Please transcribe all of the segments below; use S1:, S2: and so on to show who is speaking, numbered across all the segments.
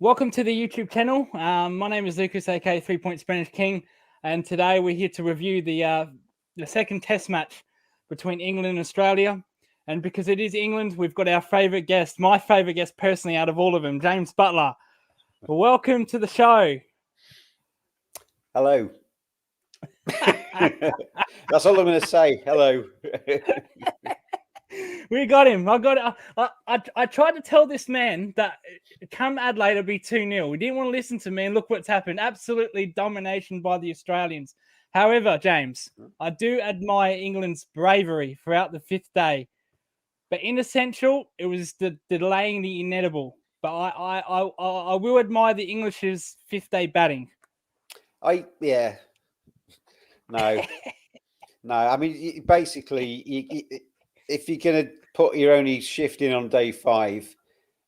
S1: Welcome to the YouTube channel. My name is Lucas, aka 3 Point Spanish King, and today we're here to review the second Test match between England and Australia. And because it is England, we've got our favourite guest, my favourite guest personally out of all of them, James Butler. Well, welcome to the show.
S2: Hello. That's all I'm going to say. Hello.
S1: We got him. I tried to tell this man that come Adelaide it'll be 2-0. He didn't want to listen to me, and look what's happened. Absolutely domination by the Australians. However, James, I do admire England's bravery throughout the fifth day. But in essential, it was the delaying the inedible. But I will admire the English's fifth day batting.
S2: No. I mean, basically, if you're going to put your only shift in on day 5,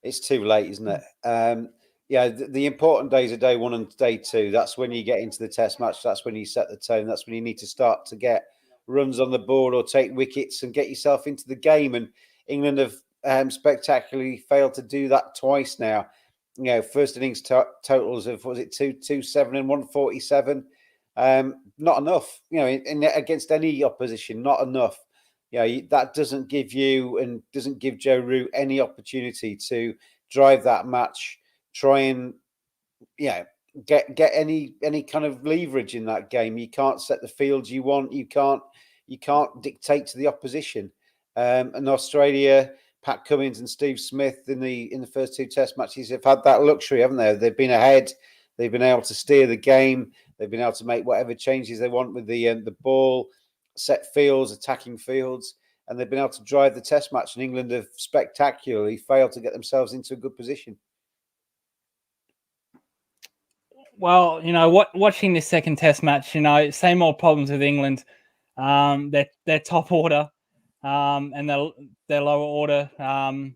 S2: it's too late, isn't it? The important days are day 1 and day 2. That's when you get into the Test match. That's when you set the tone. That's when you need to start to get runs on the board or take wickets and get yourself into the game. And England have spectacularly failed to do that twice now. You know, first innings totals of, was it 227 and 147? Not enough, against any opposition, not enough. That doesn't give you and doesn't give Joe Root any opportunity to drive that match, try and get any kind of leverage in that game. You can't set the fields you want. You can't dictate to the opposition. And Australia, Pat Cummins and Steve Smith in the first 2 Test matches have had that luxury, haven't they? They've been ahead. They've been able to steer the game. They've been able to make whatever changes they want with the ball, set fields, attacking fields, and they've been able to drive the Test match. And England have spectacularly failed to get themselves into a good position.
S1: Well, watching this second Test match, same old problems with England. Their top order, and their lower order.
S2: I mean,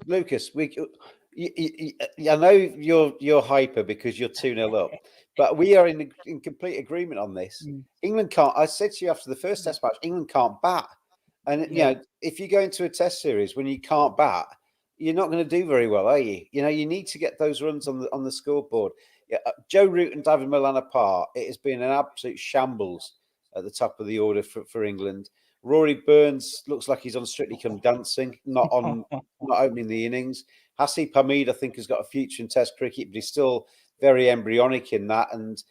S2: Lucas, I know you're hyper because you're 2-0 up, but we are in complete agreement on this. England can't. I said to you after the first Test match, England can't bat, and if you go into a Test series when you can't bat, you're not going to do very well, are you? You need to get those runs on the scoreboard. Joe Root and David Malan apart, it has been an absolute shambles at the top of the order for England. Rory Burns looks like he's on Strictly Come Dancing, not opening the innings. Hasib Hamid, I think, has got a future in Test cricket, but he's still very embryonic in that, and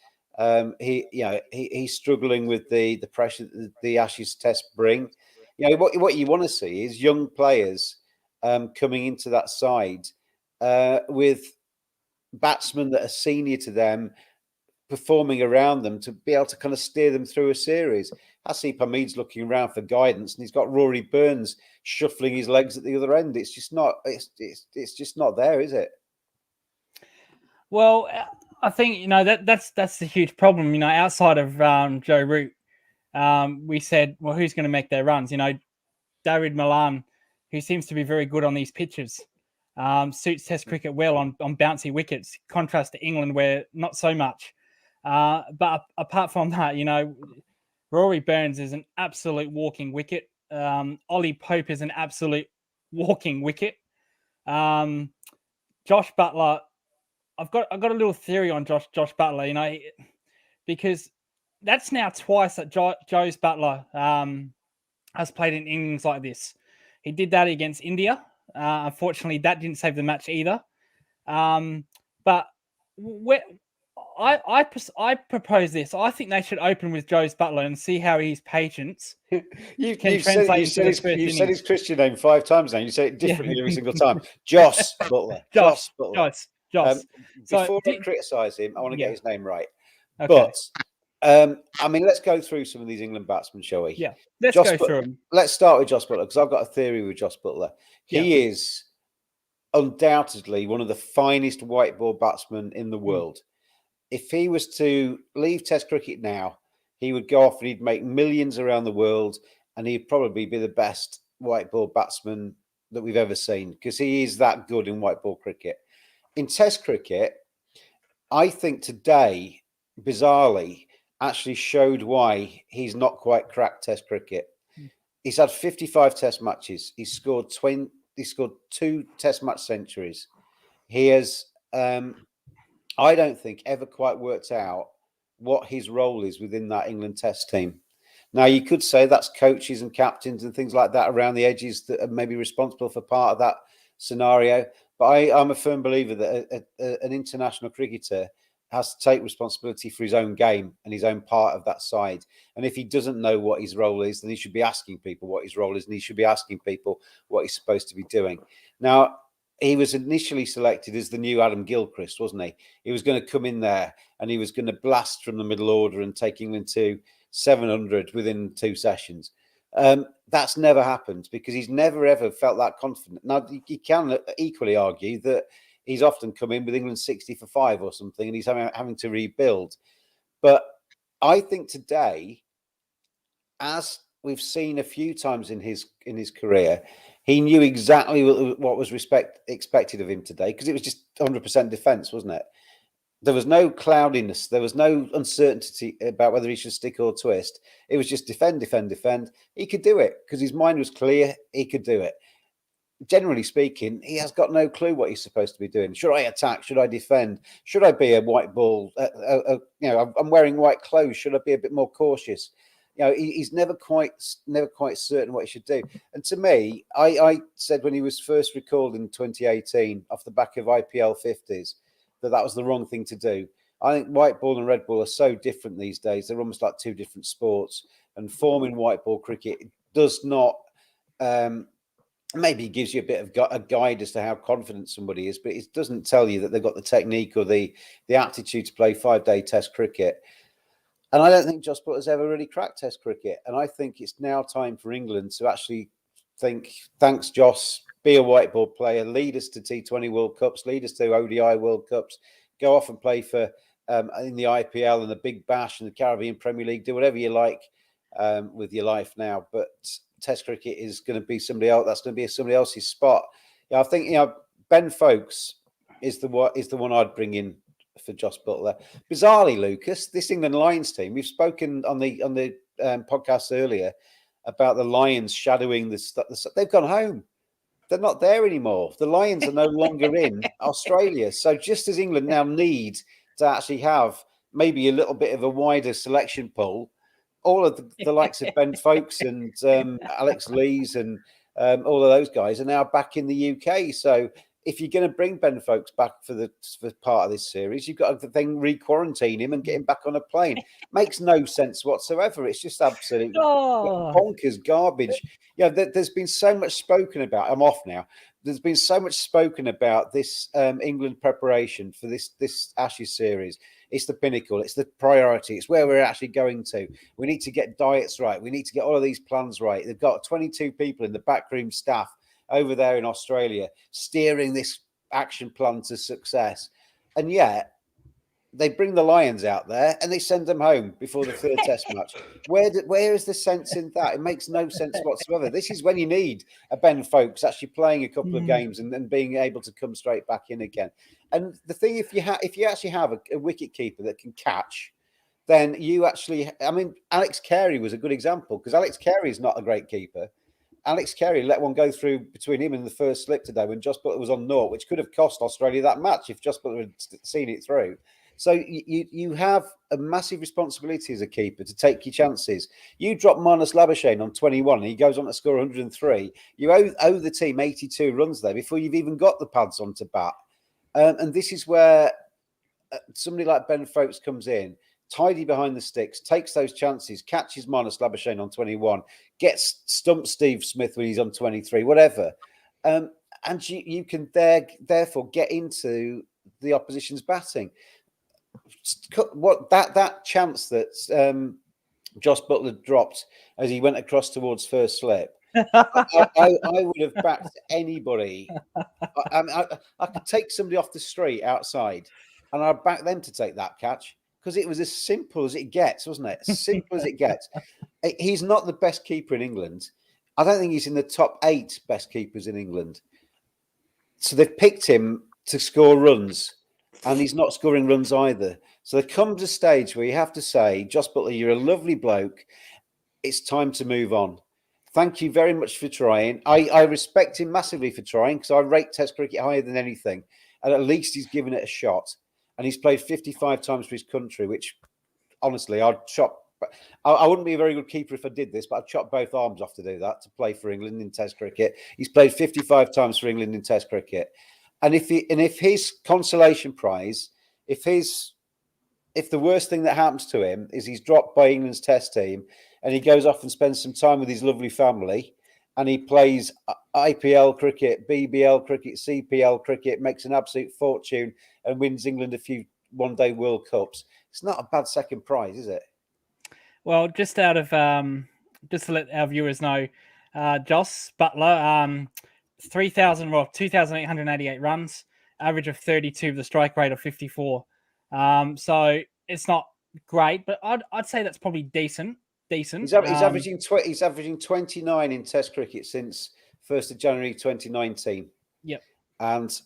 S2: he's struggling with the pressure that the Ashes Test bring. What you want to see is young players coming into that side with batsmen that are senior to them, performing around them to be able to kind of steer them through a series. Hasib Hamid's looking around for guidance, and he's got Rory Burns shuffling his legs at the other end. It's just not. It's just not there, is it?
S1: Well, I think that's the huge problem. Outside of Joe Root, we said, well, who's going to make their runs? David Malan, who seems to be very good on these pitches, suits Test cricket well on bouncy wickets. Contrast to England, where not so much. But apart from that, Rory Burns is an absolute walking wicket. Ollie Pope is an absolute walking wicket. Josh Butler, I've got a little theory on Josh Butler, because that's now twice that Joe's Butler has played in innings like this. He did that against India. Unfortunately, that didn't save the match either. But I propose this. I think they should open with Joe's Butler and see how his patience
S2: can translate. You said his Christian name 5 times now. You say it differently every single time. Josh Butler. Josh Butler.
S1: Josh.
S2: Before I criticise him, I want to get his name right. Okay. But I mean, let's go through some of these England batsmen, shall we?
S1: Yeah, let's go through them.
S2: Let's start with Josh Butler, because I've got a theory with Josh Butler. He is undoubtedly one of the finest white ball batsmen in the world. If he was to leave Test cricket now, he would go off and he'd make millions around the world, and he'd probably be the best white ball batsman that we've ever seen, because he is that good in white ball cricket. In Test cricket, I think today, bizarrely, actually showed why he's not quite cracked Test cricket. He's had 55 Test matches. He scored 2 Test match centuries. he has, I don't think, ever quite worked out what his role is within that England Test team. Now, you could say that's coaches and captains and things like that around the edges that are maybe responsible for part of that scenario. But I'm a firm believer that an international cricketer has to take responsibility for his own game and his own part of that side. And if he doesn't know what his role is, then he should be asking people what his role is, and he should be asking people what he's supposed to be doing. Now, he was initially selected as the new Adam Gilchrist, wasn't he? He was going to come in there and he was going to blast from the middle order and take England to 700 within 2 sessions. That's never happened because he's never, ever felt that confident. Now, you can equally argue that he's often come in with England 60 for 5 or something and he's having to rebuild. But I think today, as we've seen a few times in his career, he knew exactly what was expected of him today because it was just 100% defence, wasn't it? There was no cloudiness. There was no uncertainty about whether he should stick or twist. It was just defend, defend, defend. He could do it because his mind was clear. He could do it. Generally speaking, he has got no clue what he's supposed to be doing. Should I attack? Should I defend? Should I be a white ball? I'm wearing white clothes. Should I be a bit more cautious? He's never quite certain what he should do. And to me, I said when he was first recalled in 2018 off the back of IPL 50s, that was the wrong thing to do. I think white ball and red ball are so different these days. They're almost like 2 different sports. And forming white ball cricket does not, maybe gives you a bit of a guide as to how confident somebody is, but it doesn't tell you that they've got the technique or the aptitude to play 5-day Test cricket. And I don't think Jos Buttler's ever really cracked Test cricket. And I think it's now time for England to actually think, thanks, Jos, be a white ball player, lead us to T20 World Cups, lead us to ODI World Cups, go off and play for in the IPL and the Big Bash and the Caribbean Premier League, do whatever you like with your life now. But Test cricket is going to be somebody else. That's going to be somebody else's spot. I think Ben Foakes is the one I'd bring in for Jos Buttler. Bizarrely, Lucas, this England Lions team, we've spoken on the podcast earlier about the Lions shadowing they've gone home. They're not there anymore. The Lions are no longer in Australia. So just as England now need to actually have maybe a little bit of a wider selection pool, all of the likes of Ben Foakes and Alex Lees and all of those guys are now back in the UK. So if you're going to bring Ben Foakes back for part of this series, you've got to then re-quarantine him and get him back on a plane. Makes no sense whatsoever. It's just absolute bonkers garbage. There's been so much spoken about. I'm off now. There's been so much spoken about this England preparation for this Ashes series. It's the pinnacle. It's the priority. It's where we're actually going to. We need to get diets right. We need to get all of these plans right. They've got 22 people in the backroom staff over there in Australia steering this action plan to success. And yet they bring the Lions out there and they send them home before the 3rd Test match. Where is the sense in that? It makes no sense whatsoever. This is when you need a Ben Foakes actually playing a couple of games and then being able to come straight back in again. And the thing, if you actually have a wicket keeper that can catch, then you actually, Alex Carey was a good example because Alex Carey is not a great keeper. Alex Carey let one go through between him and the first slip today when Jos Buttler was on naught, which could have cost Australia that match if Jos Buttler had seen it through. So you have a massive responsibility as a keeper to take your chances. You drop Labuschagne on 21 and he goes on to score 103. You owe the team 82 runs there before you've even got the pads on to bat. And this is where somebody like Ben Foakes comes in, tidy behind the sticks, takes those chances, catches Labuschagne on 21, gets stumped Steve Smith when he's on 23, whatever. And you can therefore get into the opposition's batting. What that chance that Jos Buttler dropped as he went across towards first slip, I would have backed anybody. I could take somebody off the street outside and I'd back them to take that catch because it was as simple as it gets, wasn't it? As simple as it gets. He's not the best keeper in England. I don't think he's in the top 8 best keepers in England. So they've picked him to score runs and he's not scoring runs either. So there comes a stage where you have to say, Jos Buttler, you're a lovely bloke. It's time to move on. Thank you very much for trying. I respect him massively for trying because I rate Test cricket higher than anything. and at least he's given it a shot. And he's played 55 times for his country, which honestly, I'd chop. I wouldn't be a very good keeper if I did this, but I'd chop both arms off to do that, to play for England in Test cricket. He's played 55 times for England in Test cricket. And if his consolation prize, if the worst thing that happens to him is he's dropped by England's Test team and he goes off and spends some time with his lovely family and he plays IPL cricket, BBL cricket, CPL cricket, makes an absolute fortune and wins England a few one-day World Cups, it's not a bad second prize, is it?
S1: Well, just to let our viewers know, Joss Butler, 2,888 runs, average of 32 with a strike rate of 54. So it's not great, but I'd say that's probably decent.
S2: He's averaging 29 in Test cricket since 1st of January 2019.
S1: Yep.
S2: And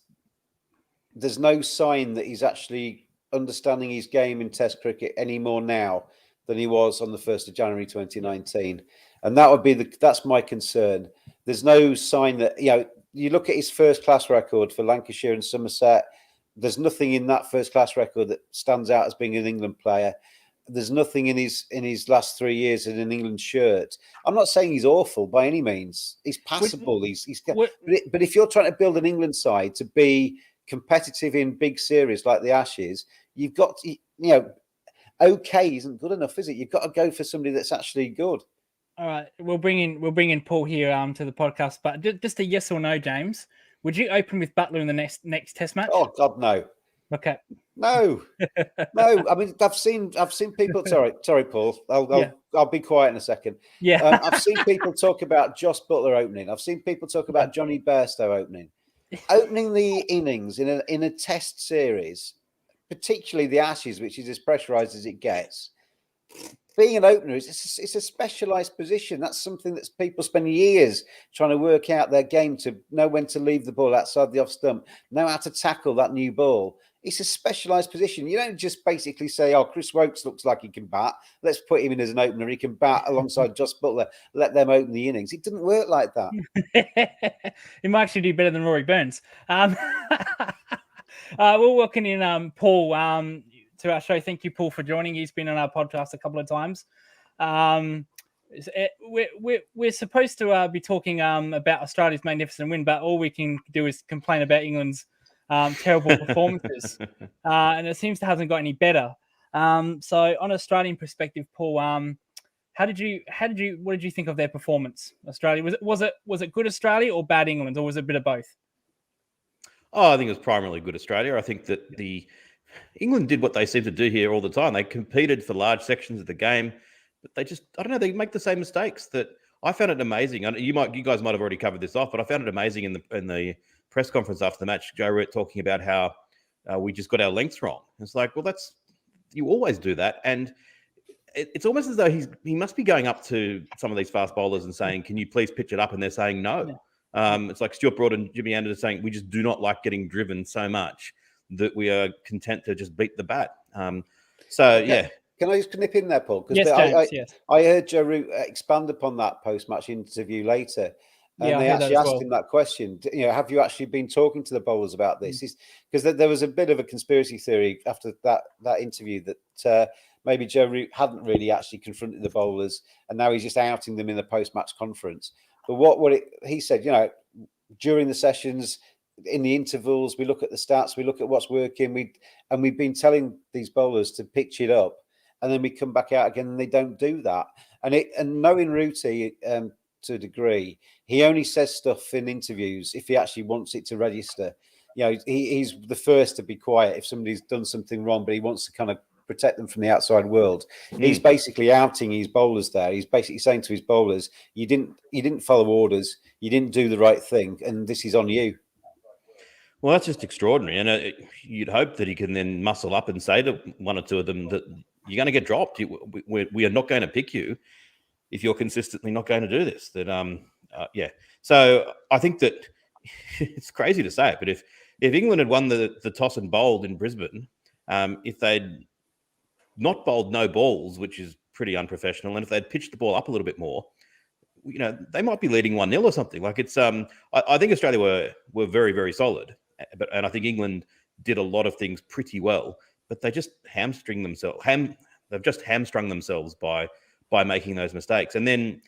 S2: there's no sign that he's actually understanding his game in Test cricket any more now than he was on the 1st of January 2019. And that's my concern. There's no sign that, you look at his first class record for Lancashire and Somerset, there's nothing in that first class record that stands out as being an England player. There's nothing in his last 3 years in an England shirt. I'm not saying he's awful by any means. He's passable. But if you're trying to build an England side to be competitive in big series like the Ashes, you've got to, okay isn't good enough, is it? You've got to go for somebody that's actually good.
S1: All right, we'll bring in Paul here to the podcast, but just a yes or no, James. Would you open with Butler in the next Test match?
S2: Oh God, no.
S1: Okay.
S2: No. I mean, I've seen people. Sorry, Paul. I'll be quiet in a second.
S1: Yeah.
S2: I've seen people talk about Jos Butler opening. I've seen people talk about Johnny Bairstow opening the innings in a Test series, particularly the Ashes, which is as pressurised as it gets. Being an opener it's a specialised position. That's something that people spend years trying to work out their game, to know when to leave the ball outside the off stump, know how to tackle that new ball. It's a specialised position. You don't just basically say, "Oh, Chris Woakes looks like he can bat. Let's put him in as an opener. He can bat alongside Jos Butler. Let them open the innings." It doesn't work like that.
S1: He might actually do better than Rory Burns. We're welcoming in Paul to our show. Thank you, Paul, for joining. He's been on our podcast a couple of times. We're supposed to be talking about Australia's magnificent win, but all we can do is complain about England's terrible performances, and it seems to hasn't got any better. So, on an Australian perspective, Paul, what did you think of their performance? Australia, was it good Australia or bad England, or was it a bit of both?
S3: Oh, I think it was primarily good Australia. I think that England did what they seem to do here all the time. They competed for large sections of the game, but they make the same mistakes. That I found it amazing. You guys might have already covered this off, but I found it amazing in the press conference after the match, Jye Richardson talking about how we just got our lengths wrong. It's like, well, you always do that. And it's almost as though he must be going up to some of these fast bowlers and saying, "Can you please pitch it up?" And they're saying no. Yeah. It's like Stuart Broad and Jimmy Anderson saying, "We just do not like getting driven so much that we are content to just beat the bat." Yeah.
S2: Can I just nip in there, Paul?
S1: Yes, James, yes.
S2: I heard Jye Richardson expand upon that post-match interview later. And they actually asked him that question. Have you actually been talking to the bowlers about this? Because there was a bit of a conspiracy theory after that interview that maybe Jye Richardson hadn't really actually confronted the bowlers, and now he's just outing them in the post-match conference. But he said, during the sessions, in the intervals, we look at the stats, we look at what's working, we've been telling these bowlers to pitch it up, and then we come back out again and they don't do that. And knowing Rooty to a degree, he only says stuff in interviews if he actually wants it to register. He's the first to be quiet if somebody's done something wrong, but he wants to kind of protect them from the outside world. He's basically outing his bowlers there. He's basically saying to his bowlers, you didn't follow orders, you didn't do the right thing, and this is on you.
S3: Well, that's just extraordinary. And you'd hope that he can then muscle up and say to one or two of them that you're going to get dropped. We are not going to pick you if you're consistently not going to do this. So I think that it's crazy to say it, but if England had won the toss and bowled in Brisbane, if they'd not bowled no balls, which is pretty unprofessional, and if they'd pitched the ball up a little bit more, they might be leading 1-0 or something. Like it's I think Australia were very, very solid. and I think England did a lot of things pretty well, but they just hamstrung themselves by making those mistakes. And then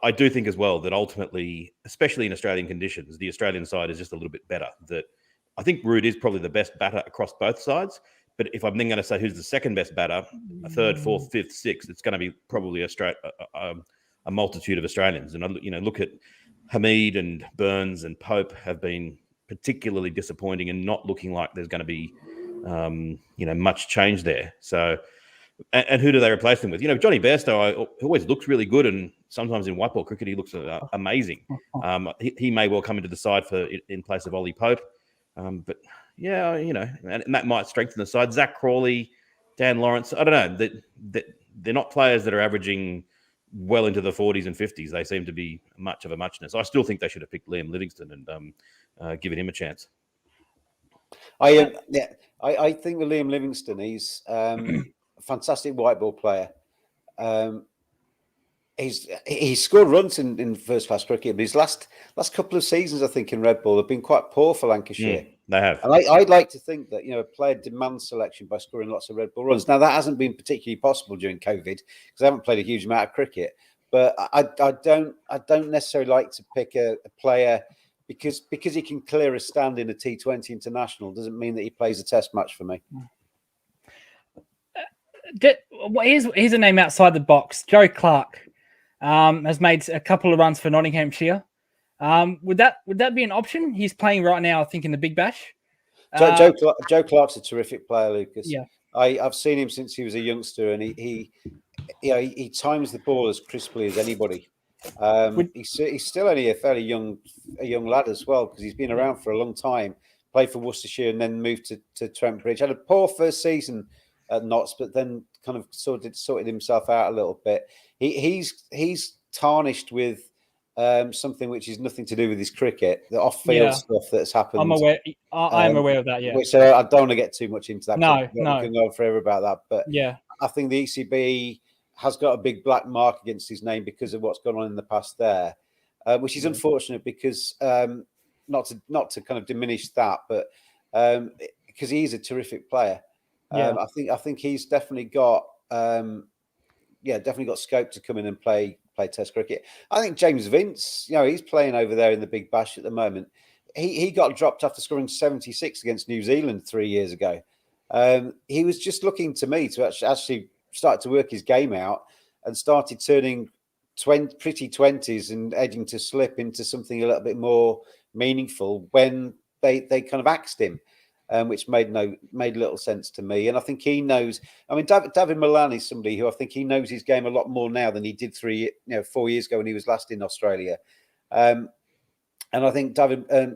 S3: I do think as well that ultimately, especially in Australian conditions, the Australian side is just a little bit better. That I think Root is probably the best batter across both sides. But if I'm then going to say who's the second best batter, a third, fourth, fifth, sixth, it's going to be probably a multitude of Australians. And look at Hamid and Burns and Pope have been particularly disappointing and not looking like there's going to be much change there. So, and who do they replace them with? Johnny Bairstow always looks really good, and sometimes in white ball cricket he looks amazing. He may well come into the side in place of Ollie Pope, but yeah, and that might strengthen the side. Zach Crawley, Dan Lawrence, I don't know. They're not players that are averaging well into the 40s and 50s. They seem to be much of a muchness. I still think they should have picked Liam Livingston and given him a chance.
S2: I think with Liam Livingston, he's a fantastic white ball player. He's scored runs in first class cricket, but his last couple of seasons, I think, in red ball have been quite poor for Lancashire.
S3: They have.
S2: And I'd like to think that a player demands selection by scoring lots of red ball runs. Now that hasn't been particularly possible during COVID because I haven't played a huge amount of cricket. But I don't necessarily like to pick a player because he can clear a stand in a T20 international doesn't mean that he plays a test match for me.
S1: Here's a name outside the box. Joe Clark has made a couple of runs for Nottinghamshire. Would that be an option? He's playing right now, I think, in the Big Bash.
S2: Joe Clark's a terrific player, Lucas.
S1: Yeah,
S2: I've seen him since he was a youngster, and he times the ball as crisply as anybody. He's still only a fairly young lad as well because he's been around for a long time. Played for Worcestershire and then moved to Trent Bridge. Had a poor first season at Notts, but then kind of sorted himself out a little bit. He's tarnished with something which is nothing to do with his cricket, the off-field stuff that's happened.
S1: I'm aware. I am aware of that. Yeah,
S2: which I don't want to get too much into that.
S1: No.
S2: We can go on forever about that. But
S1: yeah,
S2: I think the ECB has got a big black mark against his name because of what's gone on in the past there, which is unfortunate because not to kind of diminish that, but because he's a terrific player. I think he's definitely got scope to come in and play Test cricket. I think James Vince, he's playing over there in the Big Bash at the moment. He got dropped after scoring 76 against New Zealand 3 years ago. He was just looking to me to actually start to work his game out and started turning pretty 20s and edging to slip into something a little bit more meaningful when they kind of axed him. Which made little sense to me. And I think he knows. I mean, David Malan is somebody who I think he knows his game a lot more now than he did 4 years ago when he was last in Australia. And I think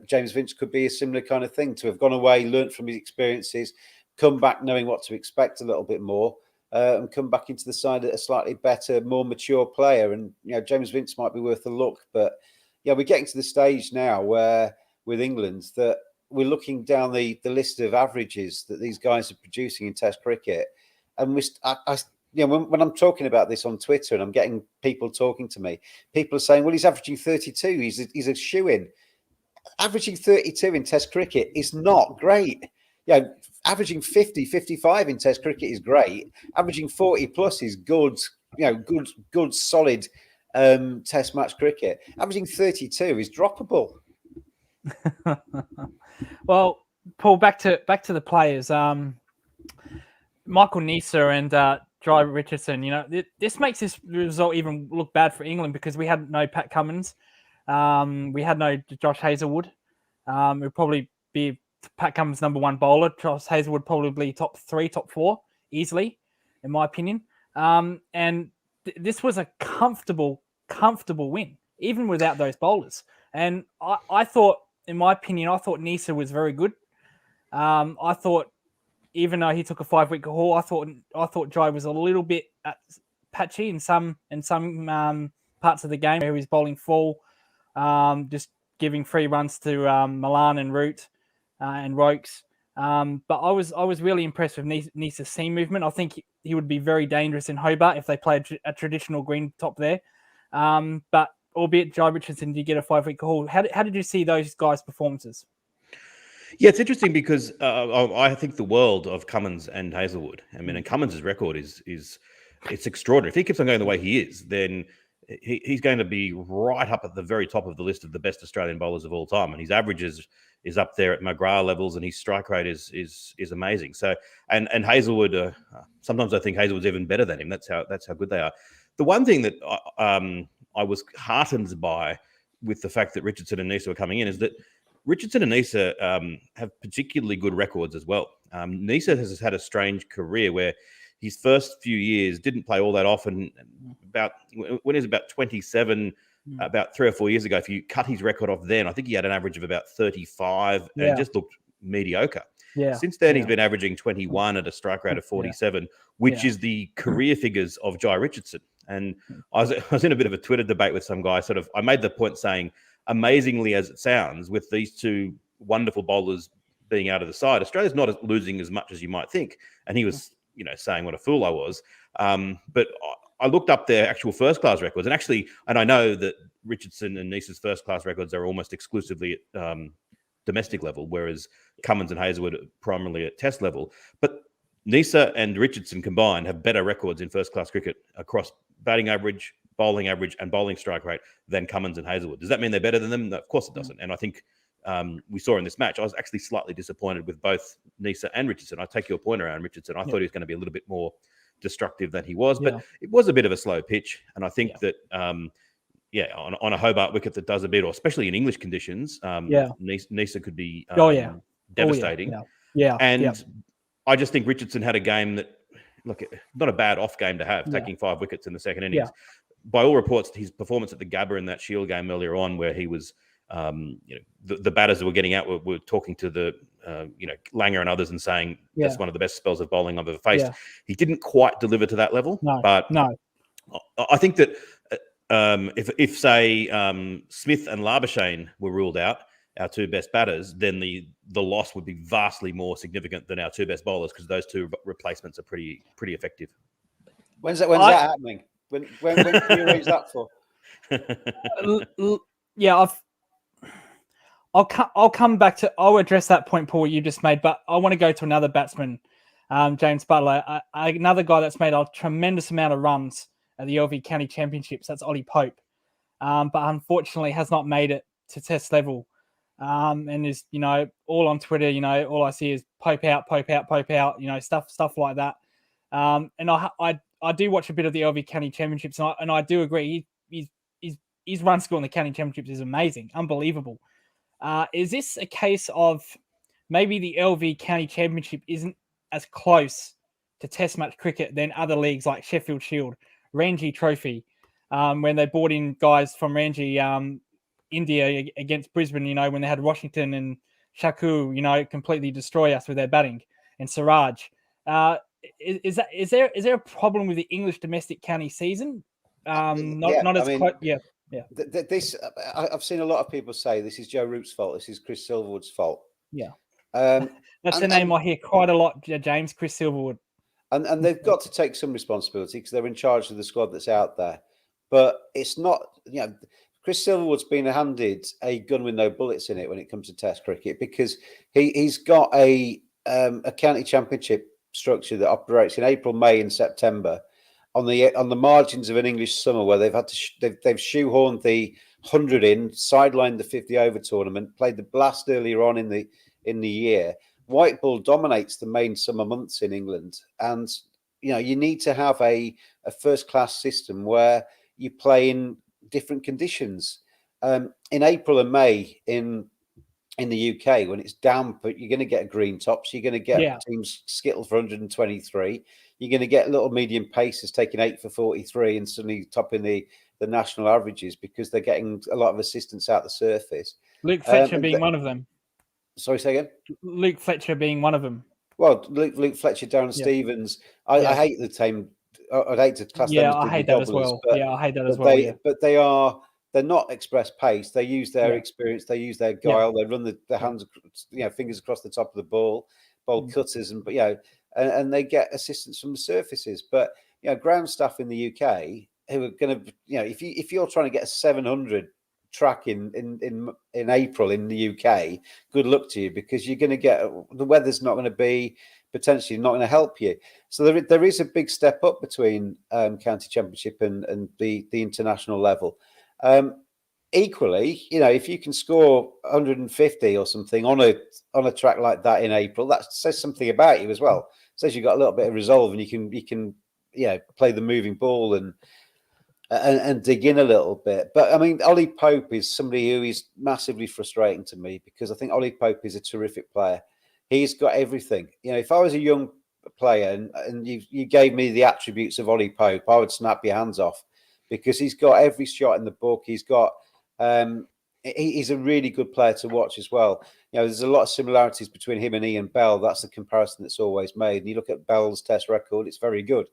S2: James Vince could be a similar kind of thing, to have gone away, learnt from his experiences, come back knowing what to expect a little bit more, and come back into the side a slightly better, more mature player. And James Vince might be worth a look. But we're getting to the stage now where with England that we're looking down the list of averages that these guys are producing in Test cricket, and when I'm talking about this on Twitter and I'm getting people talking to me, people are saying, "Well, he's averaging 32. He's a shoo-in." Averaging 32 in Test cricket is not great. Averaging 50, 55 in Test cricket is great. Averaging 40 plus is good. Good solid Test match cricket. Averaging 32 is droppable.
S1: Well, Paul, back to the players. Michael Neser and Jye Richardson. This makes this result even look bad for England because we had no Pat Cummins, we had no Josh Hazlewood. It would probably be Pat Cummins' number one bowler. Josh Hazlewood probably top 3, top 4 easily, in my opinion. And this was a comfortable win, even without those bowlers. And I thought, in my opinion, Neser was very good. I thought, even though he took a 5-week haul, I thought Jye was a little bit patchy in some parts of the game where he was bowling full, just giving 3 runs to Malan and Root and Rokes. But I was really impressed with Neser's seam movement. I think he would be very dangerous in Hobart if they played a traditional green top there. But albeit Jye Richardson did get a 5-week haul. How did you see those guys' performances?
S3: Yeah, it's interesting because I think the world of Cummins and Hazelwood. I mean, and Cummins' record is it's extraordinary. If he keeps on going the way he is, then he's going to be right up at the very top of the list of the best Australian bowlers of all time. And his average is up there at McGrath levels, and his strike rate is amazing. So, and Hazelwood, sometimes I think Hazelwood's even better than him. That's how good they are. The one thing that I was heartened by with the fact that Richardson and Neser were coming in is that Richardson and Neser have particularly good records as well. Neser has had a strange career where his first few years didn't play all that often. When he was about 27, about 3 or 4 years ago, if you cut his record off then, I think he had an average of about 35 and just looked mediocre.
S1: Yeah.
S3: Since then, he's been averaging 21 at a strike rate of 47, which is the career figures of Jye Richardson. And I was in a bit of a Twitter debate with some guy. I made the point saying, amazingly as it sounds, with these two wonderful bowlers being out of the side, Australia's not losing as much as you might think. And he was, saying what a fool I was. But I looked up their actual first-class records, and I know that Richardson and Neser's first-class records are almost exclusively at domestic level, whereas Cummins and Hazelwood are primarily at test level. But Neser and Richardson combined have better records in first-class cricket across batting average, bowling average, and bowling strike rate than Cummins and Hazelwood. Does that mean they're better than them? No, of course it doesn't. And I think we saw in this match, I was actually slightly disappointed with both Neser and Richardson. I take your point around Richardson. I thought he was going to be a little bit more destructive than he was, but it was a bit of a slow pitch. And I think that, on a Hobart wicket that does a bit, or especially in English conditions, Neser could be devastating. I just think Richardson had a game that, look, not a bad off game to have, taking 5 wickets in the second innings. By all reports, his performance at the Gabba in that Shield game earlier on, where he was, the batters that were getting out were talking to the, Langer and others and saying that's one of the best spells of bowling I've ever faced. He didn't quite deliver to that level, but I think that if say Smith and Labuschagne were ruled out, our 2 best batters, then the loss would be vastly more significant than our 2 best bowlers, because those 2 replacements are pretty effective.
S2: When's that happening? When can you arrange that for?
S1: I'll come back to. I'll address that point, Paul, you just made, but I want to go to another batsman, James Butler, another guy that's made a tremendous amount of runs at the LV County Championships. That's Ollie Pope, but unfortunately has not made it to Test level. And is, all on Twitter, all I see is Pope out, stuff like that. And I do watch a bit of the LV County Championships, and I do agree. His run score in the County Championships is amazing, unbelievable. Is this a case of maybe the LV County Championship isn't as close to Test match cricket than other leagues like Sheffield Shield, Ranji Trophy, when they brought in guys from Ranji, India against Brisbane, when they had Washington and Shaku, completely destroy us with their batting, and Siraj. Is there a problem with the English domestic county season?
S2: This I've seen a lot of people say this is Joe Root's fault. This is Chris Silverwood's fault.
S1: Yeah, that's the name I hear quite a lot, James. Chris Silverwood,
S2: and they've got to take some responsibility because they're in charge of the squad that's out there. But it's not, Chris Silverwood's been handed a gun with no bullets in it when it comes to Test cricket, because he's got a county championship structure that operates in April, May, and September on the margins of an English summer, where they've had to they've shoehorned the 100 in, sidelined the 50 over tournament, played the Blast earlier on in the year. White ball dominates the main summer months in England, and you need to have a first class system where you play in different conditions. In April and May in the UK, when it's damp, but you're going to get green tops, you're going to get teams skittle for 123, you're going to get little medium pacers taking 8 for 43 and suddenly topping the national averages because they're getting a lot of assistance out the surface.
S1: Luke Fletcher being one of them.
S2: Sorry, say again?
S1: Luke Fletcher being one of them.
S2: Well, Luke Fletcher, Darren Stevens. I hate the team. I'd hate to class them as
S1: I hate that as well. I hate that as well.
S2: But they're not express pace. They use their experience. They use their guile. They run the hands, fingers across the top of the bowl cutters, and they get assistance from the surfaces. But ground staff in the UK who are going to, if you're trying to get a 700 track in April in the UK, good luck to you, because you're going to get, the weather's not going to be, potentially not going to help you. So there is a big step up between county championship and the international level. Equally, you know, if you can score 150 or something on a track like that in April, that says something about you as well. It says you've got a little bit of resolve, and you can play the moving ball and dig in a little bit. But I mean, Ollie Pope is somebody who is massively frustrating to me, because I think Ollie Pope is a terrific player. He's got everything. You know, if I was a young player and you gave me the attributes of Ollie Pope, I would snap your hands off, because he's got every shot in the book. He's got he's a really good player to watch as well. You know, there's a lot of similarities between him and Ian Bell. That's the comparison that's always made. And you look at Bell's Test record; it's very good.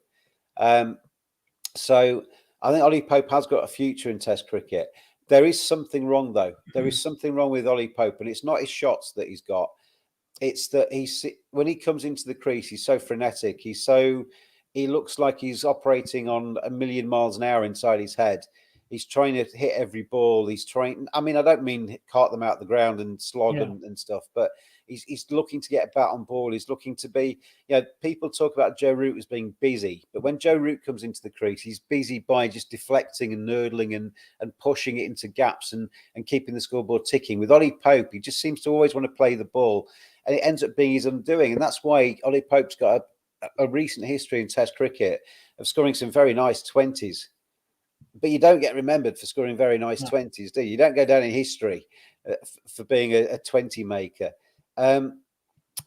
S2: So I think Ollie Pope has got a future in Test cricket. There is something wrong, though. There is something wrong with Ollie Pope, and it's not his shots that he's got. It's that when he comes into the crease, he's so frenetic. He looks like he's operating on 1,000,000 miles an hour inside his head. He's trying to hit every ball. He's trying. I mean, I don't mean cart them out the ground and slog and stuff, but he's looking to get a bat on ball. He's looking to be. You know, people talk about Joe Root as being busy, but when Joe Root comes into the crease, he's busy by just deflecting and nurdling and pushing it into gaps and keeping the scoreboard ticking. With Ollie Pope, he just seems to always want to play the ball, and it ends up being his undoing. And that's why Ollie Pope's got a recent history in Test cricket of scoring some very nice 20s. But you don't get remembered for scoring very nice 20s, do you? You don't go down in history for being a 20 maker. And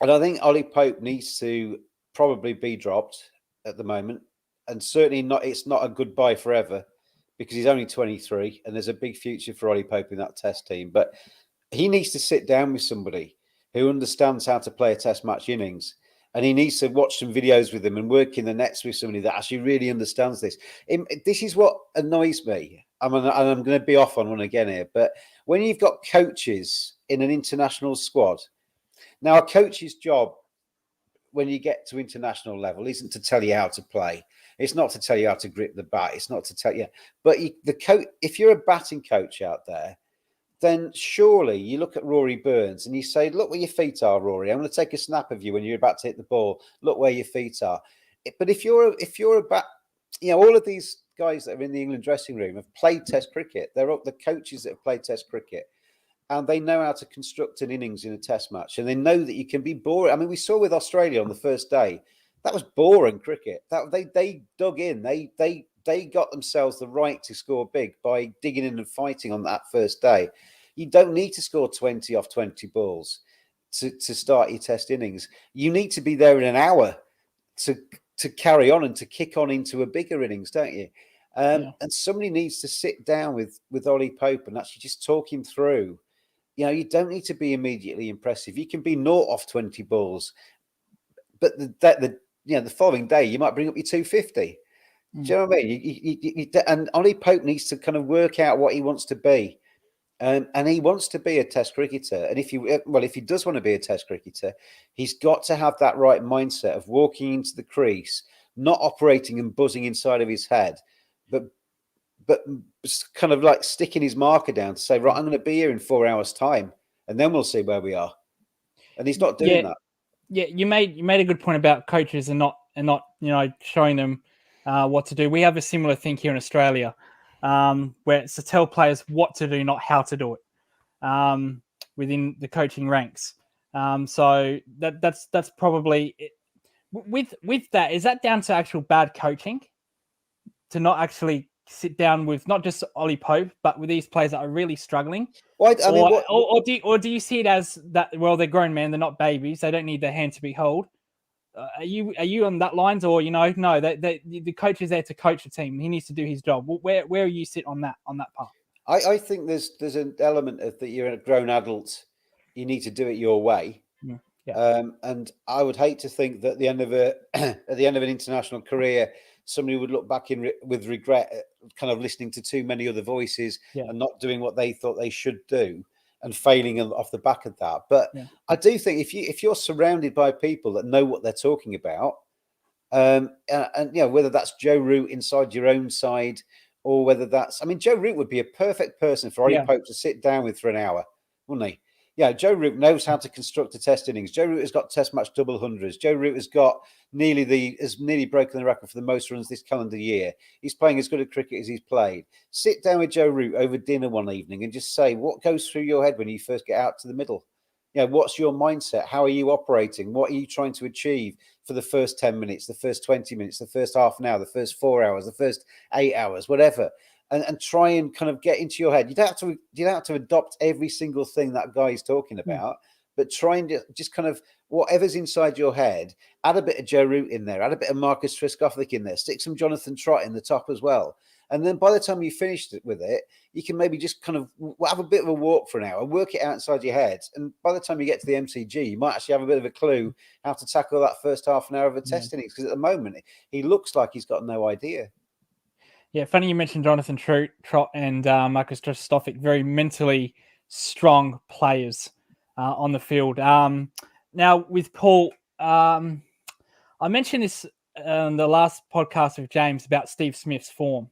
S2: I think Ollie Pope needs to probably be dropped at the moment. And certainly it's not a goodbye forever, because he's only 23 and there's a big future for Ollie Pope in that Test team. But he needs to sit down with somebody who understands how to play a Test match innings. And he needs to watch some videos with him and work in the nets with somebody that actually really understands this. This is what annoys me. I'm going to be off on one again here. But when you've got coaches in an international squad, now a coach's job when you get to international level isn't to tell you how to play. It's not to tell you how to grip the bat. It's not to tell you. But if you're a batting coach out there, then surely you look at Rory Burns and you say, look where your feet are, Rory. I'm going to take a snap of you when you're about to hit the ball. Look where your feet are. But if you're a bat, you know, all of these guys that are in the England dressing room have played Test cricket. They're the coaches that have played Test cricket, and they know how to construct an innings in a Test match. And they know that you can be boring. I mean, we saw with Australia on the first day, that was boring cricket. That they dug in. They got themselves the right to score big by digging in and fighting on that first day. You don't need to score 20 off 20 balls to start your Test innings. You need to be there in an hour to carry on and to kick on into a bigger innings, don't you? And somebody needs to sit down with Ollie Pope and actually just talk him through. You know, you don't need to be immediately impressive. You can be 0 off 20 balls, but the following day you might bring up your 250. Do you know what I mean? And Ollie Pope needs to kind of work out what he wants to be, and he wants to be a Test cricketer. And if he does want to be a Test cricketer, he's got to have that right mindset of walking into the crease, not operating and buzzing inside of his head, but kind of like sticking his marker down to say, right, I'm going to be here in 4 hours' time, and then we'll see where we are. And he's not doing that. Yeah,
S1: you made a good point about coaches and not showing them what to do. We have a similar thing here in Australia, where it's to tell players what to do, not how to do it, within the coaching ranks. So that's probably it. With that. Is that down to actual bad coaching, to not actually sit down with not just Ollie Pope, but with these players that are really struggling?
S2: Well, I mean,
S1: or do you see it as that? Well, they're grown men; they're not babies. They don't need their hand to be held. Are you on that lines, or no? The coach is there to coach the team. He needs to do his job. Where you sit on that part?
S2: I think there's an element of that. You're a grown adult. You need to do it your way.
S1: Yeah.
S2: And I would hate to think that at the end of an international career, somebody would look back with regret, kind of listening to too many other voices and not doing what they thought they should do, and failing off the back of that. But I do think if you're surrounded by people that know what they're talking about, and whether that's Joe Root inside your own side, or whether that's, I mean, Joe Root would be a perfect person for Ollie Pope to sit down with for an hour, wouldn't he? Yeah, Joe Root knows how to construct a test innings. Joe Root has got test match double hundreds. Joe Root has got nearly broken the record for the most runs this calendar year. He's playing as good a cricket as he's played. Sit down with Joe Root over dinner one evening and just say, what goes through your head when you first get out to the middle? You know, what's your mindset? How are you operating? What are you trying to achieve for the first 10 minutes, the first 20 minutes, the first half an hour, the first 4 hours, the first 8 hours, whatever? And try and kind of get into your head. You don't have to adopt every single thing that guy is talking about, but try and just kind of whatever's inside your head, add a bit of Joe Root in there, add a bit of Marcus Triscothick in there, stick some Jonathan Trott in the top as well. And then by the time you finished with it, you can maybe just kind of have a bit of a walk for an hour, work it out inside your head. And by the time you get to the MCG, you might actually have a bit of a clue how to tackle that first half an hour of a test innings. Because at the moment, he looks like he's got no idea.
S1: Yeah, funny you mentioned Jonathan Trott and Marcus Triscothick, very mentally strong players on the field. Now, with Paul, I mentioned this on the last podcast with James about Steve Smith's form.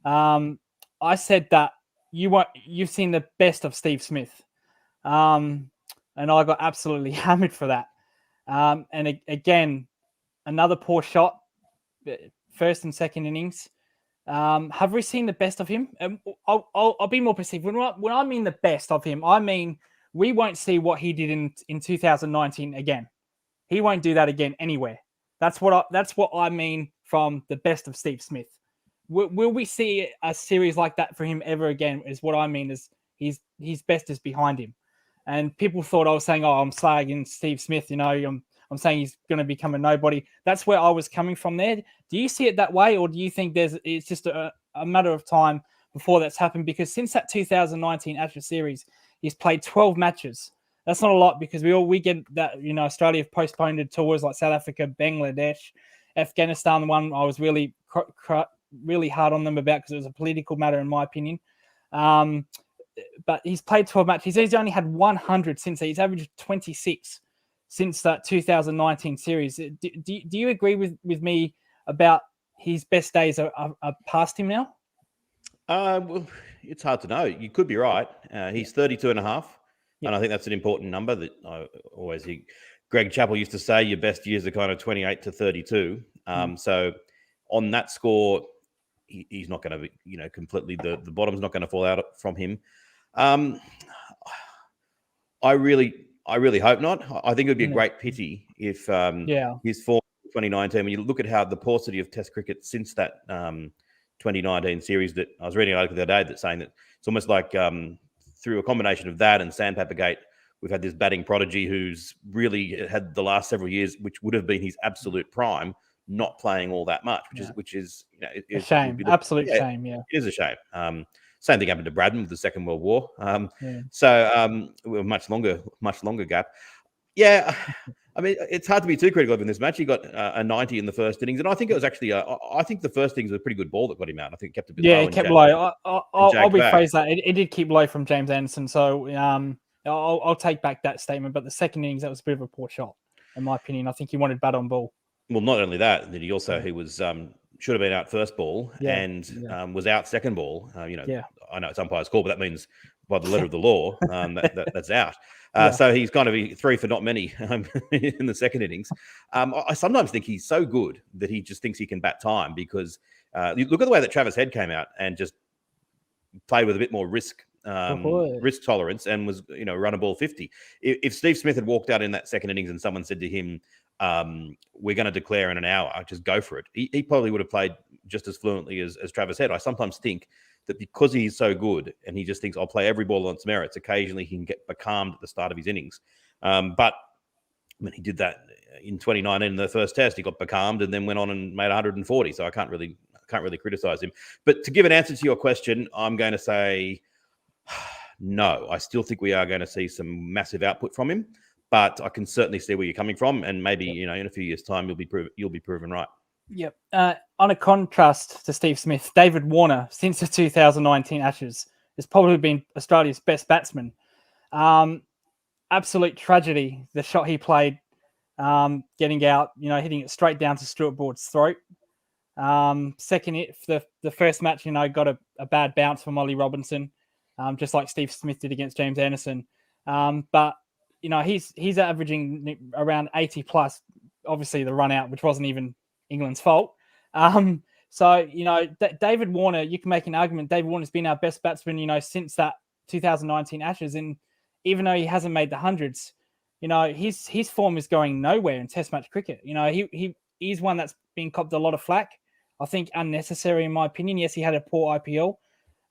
S1: I said that you've seen the best of Steve Smith, and I got absolutely hammered for that. And again, another poor shot, first and second innings. Have we seen the best of him? I'll be more specific. When I mean the best of him, I mean we won't see what he did in 2019 again. He won't do that again anywhere. That's what I mean from the best of Steve Smith. Will we see a series like that for him ever again? Is what I mean. Is his best is behind him, and people thought I was saying, "Oh, I'm slagging Steve Smith." You know, I'm saying he's going to become a nobody. That's where I was coming from there. Do you see it that way, or do you think it's just a matter of time before that's happened? Because since that 2019 Ashes series, he's played 12 matches. That's not a lot because we get that, you know, Australia have postponed tours like South Africa, Bangladesh, Afghanistan. The one I was really hard on them about because it was a political matter in my opinion. But he's played 12 matches. He's only had 100 since he's averaged 26 since that 2019 series. Do you agree with me about his best days are past him now?
S3: Well, it's hard to know. You could be right. He's 32 and a half. And I think that's an important number that I always hear. Greg Chappell used to say your best years are kind of 28 to 32. So on that score, he's not going to be, you know, completely the bottom's not going to fall out from him. I really hope not. I think it would be a great pity if his form in 2019, when you look at how the paucity of Test cricket since that 2019 series that I was reading an article the other day that's saying that it's almost like through a combination of that and Sandpapergate, we've had this batting prodigy who's really had the last several years, which would have been his absolute prime, not playing all that much, which is you know,
S1: a shame, absolute shame. Yeah,
S3: it is a shame. Same thing happened to Bradman with the Second World War. So much longer gap. Yeah, I mean, it's hard to be too critical of in this match. He got a 90 in the first innings, and I think it was actually I think the first innings was a pretty good ball that got him out. I think it kept a bit low.
S1: Yeah, it kept low. I'll rephrase that. It did keep low from James Anderson, so I'll take back that statement. But the second innings, that was a bit of a poor shot, in my opinion. I think he wanted bat on ball.
S3: Well, not only that, he also he was should have been out first ball and was out second ball. I know it's umpire's call, but that means by the letter of the law that's out. So he's kind of 3 for not many in the second innings. I sometimes think he's so good that he just thinks he can bat time because you look at the way that Travis Head came out and just played with a bit more risk tolerance and was run a ball 50. If Steve Smith had walked out in that second innings and someone said to him, we're going to declare in an hour, just go for it, he probably would have played just as fluently as Travis Head. I sometimes think that because he's so good and he just thinks I'll play every ball on its merits, occasionally he can get becalmed at the start of his innings. But I mean, he did that in 2019 in the first test. He got becalmed and then went on and made 140. So I can't really criticize him. But to give an answer to your question, I'm going to say no. I still think we are going to see some massive output from him. But I can certainly see where you're coming from, and maybe in a few years' time you'll be proven right.
S1: Yep. On a contrast to Steve Smith, David Warner, since the 2019 Ashes, has probably been Australia's best batsman. Absolute tragedy, the shot he played, getting out, hitting it straight down to Stuart Broad's throat. Second, the first match, got a bad bounce from Ollie Robinson, just like Steve Smith did against James Anderson. But he's averaging around 80 plus. Obviously, the run out, which wasn't even England's fault. So David Warner, you can make an argument. David Warner's been our best batsman, since that 2019 Ashes, and even though he hasn't made the hundreds, his form is going nowhere in Test match cricket. He's one that's been copped a lot of flack. I think unnecessary in my opinion. Yes, he had a poor IPL,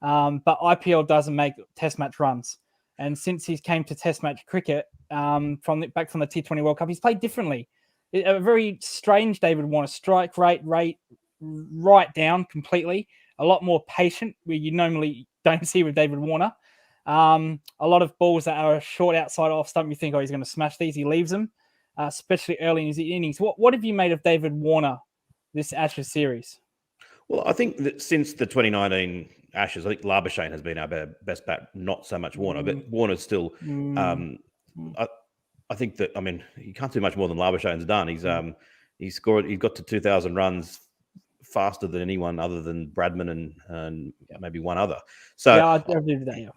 S1: but IPL doesn't make Test match runs. And since he came to Test match cricket back from the T20 World Cup, he's played differently. A very strange David Warner. Strike rate right down completely. A lot more patient, where you normally don't see with David Warner. A lot of balls that are short outside off stump, you think, he's going to smash these. He leaves them, especially early in his innings. What have you made of David Warner this Ashes series? Well,
S3: I think that since the 2019 Ashes, I think Labuschagne has been our best bat, not so much Warner, but Warner's still. I think that, you can't do much more than Labuschagne's done. He's got to 2,000 runs faster than anyone other than Bradman and maybe one other. So
S1: yeah, I agree with that. Yeah.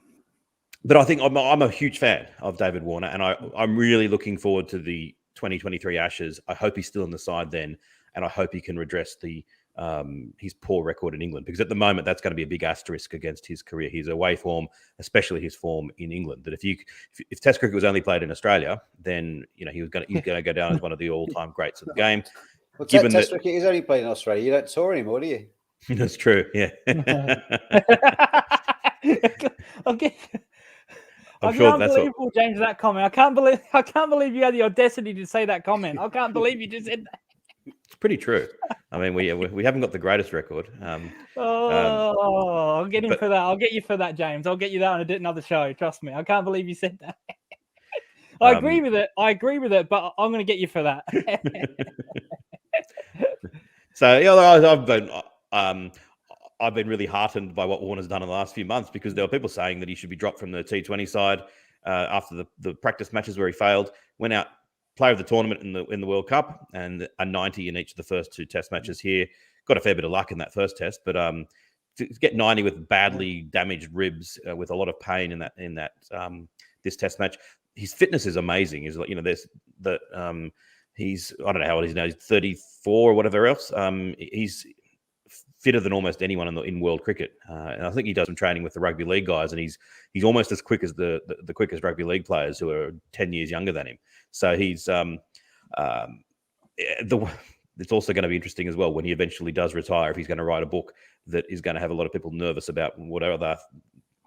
S3: But I think I'm a huge fan of David Warner, and I'm really looking forward to the 2023 Ashes. I hope he's still in the side then, and I hope he can redress his poor record in England, because at the moment that's going to be a big asterisk against his career. His away form, especially his form in England. That if Test cricket was only played in Australia, then he's going to go down as one of the all-time greats of the game.
S2: Well, Test cricket is only played in Australia. You don't tour anymore, do you?
S3: That's true. Yeah.
S1: I'm sure that's unbelievable, James. That comment. I can't believe you had the audacity to say that comment. I can't believe you just said that.
S3: It's pretty true. We haven't got the greatest record.
S1: I'll get him for that. I'll get you for that, James. I'll get you that on another show. Trust me. I can't believe you said that. I agree with it, but I'm going to get you for that.
S3: So I've been really heartened by what Warner's done in the last few months, because there were people saying that he should be dropped from the T20 side after the practice matches where he failed. Went out, player of the tournament in the World Cup, and a 90 in each of the first two Test matches here. Got a fair bit of luck in that first Test, but to get 90 with badly damaged ribs, with a lot of pain in that this Test match. His fitness is amazing. He's he's, I don't know how old he's now. He's 34 or whatever else. He's fitter than almost anyone in world cricket, and I think he does some training with the rugby league guys, and he's almost as quick as the quickest rugby league players who are 10 years younger than him. So he's it's also going to be interesting as well when he eventually does retire, if he's going to write a book that is going to have a lot of people nervous about what other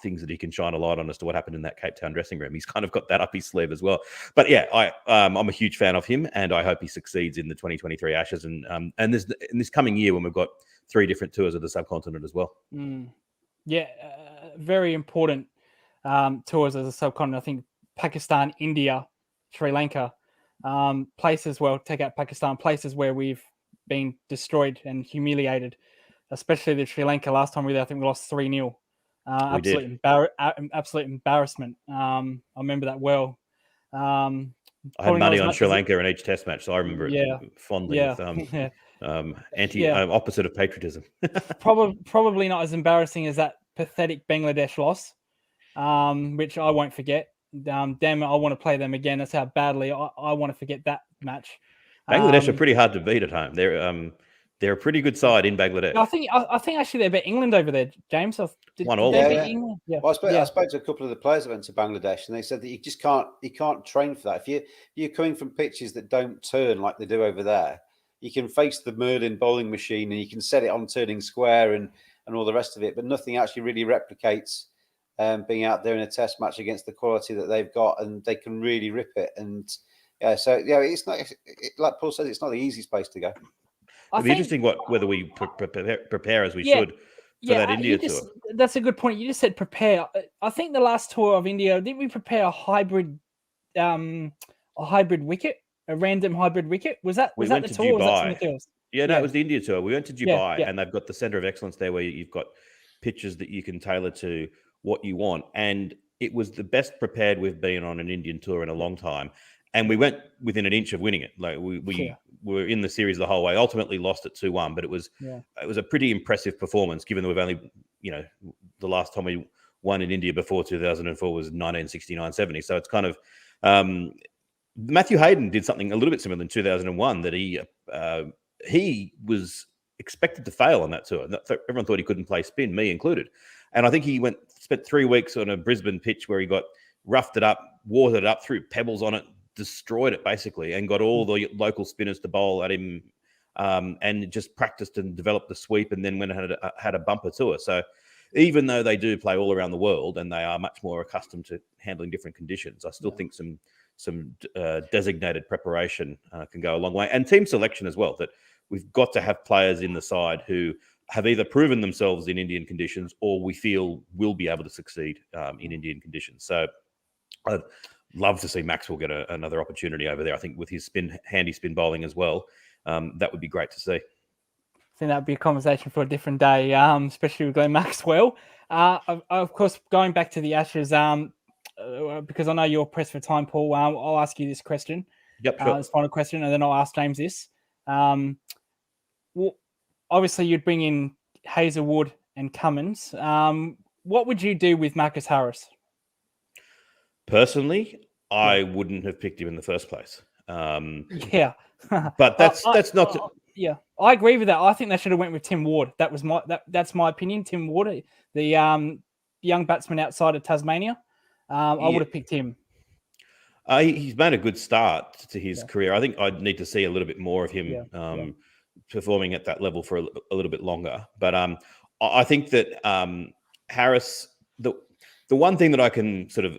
S3: things that he can shine a light on as to what happened in that Cape Town dressing room. He's kind of got that up his sleeve as well. But yeah, I'm a huge fan of him, and I hope he succeeds in the 2023 Ashes and in this coming year when we've got 3 different tours of the subcontinent as well.
S1: Yeah, very important tours of the subcontinent. I think Pakistan, India, Sri Lanka, places, well, take out Pakistan, places where we've been destroyed and humiliated, especially the Sri Lanka last time we were there. I think we lost 3-0. Absolute embarrassment. I remember that well. I
S3: had money on Sri Lanka in each Test match, so I remember it fondly with opposite of patriotism.
S1: Probably not as embarrassing as that pathetic Bangladesh loss, which I won't forget. Damn it, I want to play them again. That's how badly I want to forget that match.
S3: Bangladesh are pretty hard to beat at home. They're a pretty good side in Bangladesh.
S1: I think actually they beat England over there, James.
S2: Well, I spoke to a couple of the players that went to Bangladesh, and they said that you can't train for that. If you're coming from pitches that don't turn like they do over there, you can face the Merlin bowling machine and you can set it on turning square and all the rest of it, but nothing actually really replicates being out there in a Test match against the quality that they've got, and they can really rip it. And it's not, like Paul says, it's not the easiest place to go.
S3: It'd be interesting whether we prepare as we should for that India tour.
S1: That's a good point. You just said prepare. I think the last tour of India, didn't we prepare a hybrid wicket, a random hybrid wicket? Was that the tour?
S3: Dubai. Was that something else? Yeah, no, it was the India tour. We went to Dubai, and they've got the Centre of Excellence there, where you've got pitches that you can tailor to what you want. And it was the best prepared we've been on an Indian tour in a long time. And we went within an inch of winning it. Like we were in the series the whole way. Ultimately lost at 2-1, but it was a pretty impressive performance given that we've only, the last time we won in India before 2004 was 1969-70. So it's kind of Matthew Hayden did something a little bit similar in 2001 that he was expected to fail on that tour. Everyone thought he couldn't play spin, me included. And I think he spent 3 weeks on a Brisbane pitch where he got roughed it up, watered it up, threw pebbles on it, destroyed it basically, and got all the local spinners to bowl at him, and just practiced and developed the sweep, and then went and had a bumper tour. So even though they do play all around the world and they are much more accustomed to handling different conditions, I still think some designated preparation can go a long way, and team selection as well. That we've got to have players in the side who have either proven themselves in Indian conditions or we feel will be able to succeed in Indian conditions. So I'd love to see Maxwell get another opportunity over there. I think with his handy spin bowling as well, that would be great to see.
S1: I think that would be a conversation for a different day, especially with Glenn Maxwell. Of course, going back to the Ashes, because I know you're pressed for time, Paul, I'll ask you this question.
S3: Yep, sure.
S1: This final question, and then I'll ask James this. Well, obviously, you'd bring in Hazelwood and Cummins. What would you do with Marcus Harris?
S3: Personally, I wouldn't have picked him in the first place.
S1: Yeah,
S3: but that's not.
S1: Yeah, I agree with that. I think they should have went with Tim Ward. That's my opinion. Tim Ward, the young batsman outside of Tasmania. I would have picked him.
S3: He's made a good start to his career. I think I'd need to see a little bit more of him performing at that level for a little bit longer. But I think that Harris, the one thing that I can sort of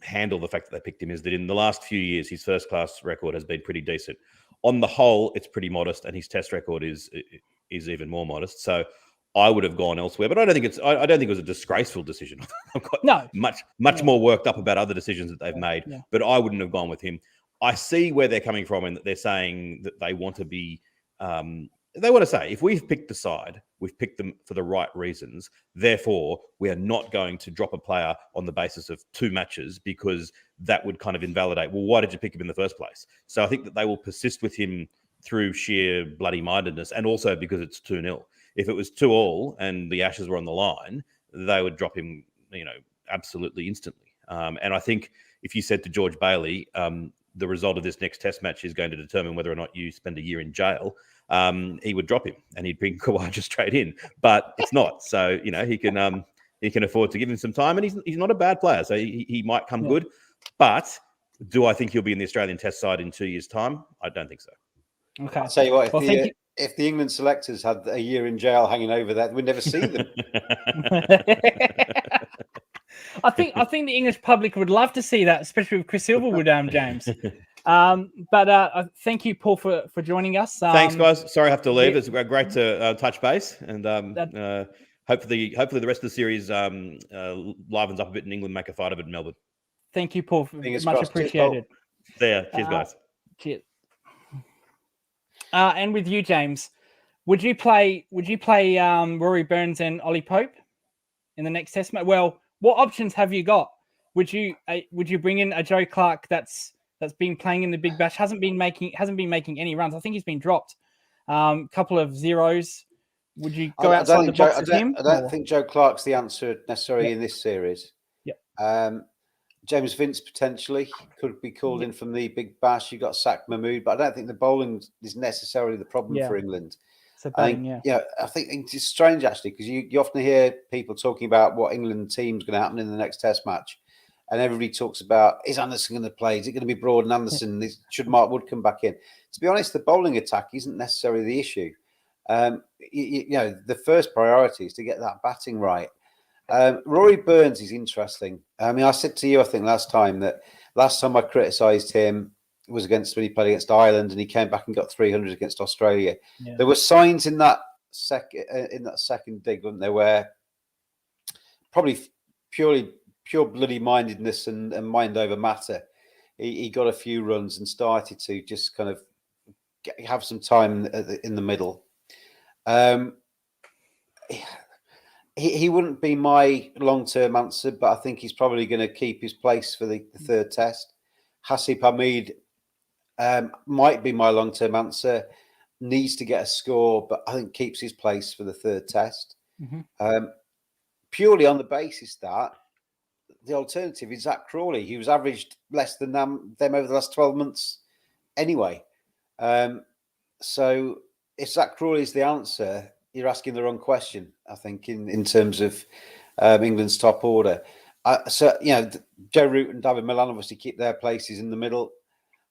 S3: handle the fact that they picked him is that in the last few years, his first class record has been pretty decent. On the whole, it's pretty modest, and his test record is even more modest. So I would have gone elsewhere, but I don't think it was a disgraceful decision. I've got much more worked up about other decisions that they've made, but I wouldn't have gone with him. I see where they're coming from, and that they're saying that they want to be. They want to say, if we've picked the side, we've picked them for the right reasons. Therefore, we are not going to drop a player on the basis of 2 matches, because that would kind of invalidate, well, why did you pick him in the first place? So I think that they will persist with him through sheer bloody mindedness, and also because it's 2-0. If it was 2-2 and the Ashes were on the line, they would drop him, absolutely instantly. And I think if you said to George Bailey, the result of this next test match is going to determine whether or not you spend a year in jail, he would drop him and he'd bring Khawaja straight in. But it's not. So, he can afford to give him some time, and he's not a bad player. So he might come good. But do I think he'll be in the Australian test side in 2 years' time? I don't think so.
S2: Okay. I'll tell you what, if the England selectors had a year in jail hanging over that, we'd never see them.
S1: I think the English public would love to see that, especially with Chris Silverwood, James. But thank you, Paul, for joining us.
S3: Thanks, guys. Sorry I have to leave. It's great to touch base, and hopefully the rest of the series livens up a bit in England, make a fight of it in Melbourne.
S1: Thank you, Paul. Much appreciated.
S3: Cheers, guys.
S1: Cheers. And with you, James, would you play Rory Burns and Ollie Pope in the next test match? Well, what options have you got? Would you bring in a Joe Clark that's been playing in the Big Bash, hasn't been making any runs? I think he's been dropped. Couple of zeros. Would you go outside the box with him?
S2: I don't think Joe Clark's the answer necessarily in this series.
S1: Yeah.
S2: James Vince potentially could be called in from the Big Bash. You got Sak Mahmood, but I don't think the bowling is necessarily the problem for England. I think it's strange actually, because you often hear people talking about what England team's going to happen in the next Test match, and everybody talks about, is Anderson going to play? Is it going to be Broad and Anderson? Should Mark Wood come back in? To be honest, the bowling attack isn't necessarily the issue. The first priority is to get that batting right. Rory Burns is interesting. I mean, I said to you, I think last time I criticised him was when he played against Ireland, and he came back and got 300 against Australia. Yeah. There were signs in that second dig, weren't there, where probably pure bloody mindedness and mind over matter. He got a few runs and started to just kind of have some time in the middle. He wouldn't be my long-term answer, but I think he's probably going to keep his place for the third test. Hasib Hamid, might be my long-term answer. Needs to get a score, but I think keeps his place for the third test. Purely on the basis that the alternative is Zach Crawley, who's averaged less than them over the last 12 months anyway. So if Zach Crawley is the answer, you're asking the wrong question, I think, in terms of England's top order. So, Joe Root and David Malan obviously keep their places in the middle.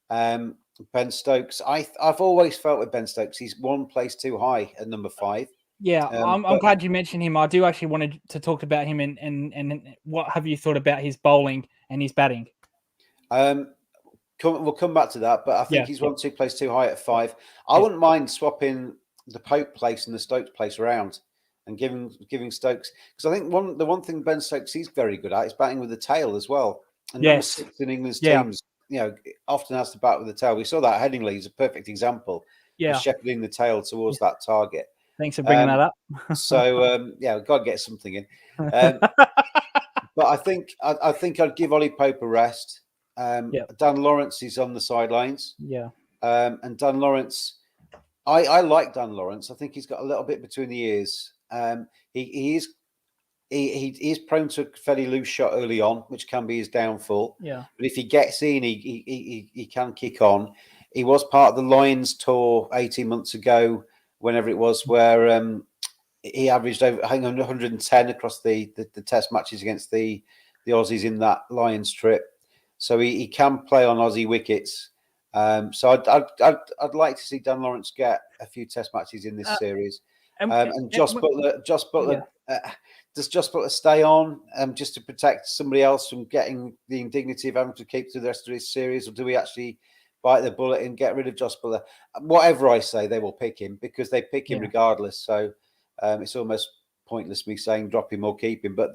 S2: Ben Stokes, I've always felt with Ben Stokes, he's one place too high at number 5.
S1: Yeah, I'm glad you mentioned him. I do actually wanted to talk about him and what have you thought about his bowling and his batting?
S2: We'll come back to that, but I think he's 1-2 place too high at 5. I wouldn't mind swapping the Pope place and the Stokes place around and giving Stokes, because I think the one thing Ben Stokes he's very good at is batting with the tail as well. And number 6 in England's teams, often has to bat with the tail. We saw that at Headingley is a perfect example of shepherding the tail towards that target.
S1: Thanks for bringing that up.
S2: So we've got to get something in. But I think I'd give Ollie Pope a rest. Dan Lawrence is on the sidelines. And Dan Lawrence, I like Dan Lawrence. I think he's got a little bit between the ears. He is prone to a fairly loose shot early on, which can be his downfall. But if he gets in, he can kick on. He was part of the Lions tour 18 months ago, whenever it was, where he averaged over 110 across the test matches against the Aussies in that Lions trip. So he can play on Aussie wickets. So I'd like to see Dan Lawrence get a few test matches in this series. And Josh Butler, does Josh Butler stay on just to protect somebody else from getting the indignity of having to keep through the rest of this series, or do we actually bite the bullet and get rid of Josh Butler? Whatever I say, they will pick him because they pick him regardless. So it's almost pointless me saying drop him or keep him. But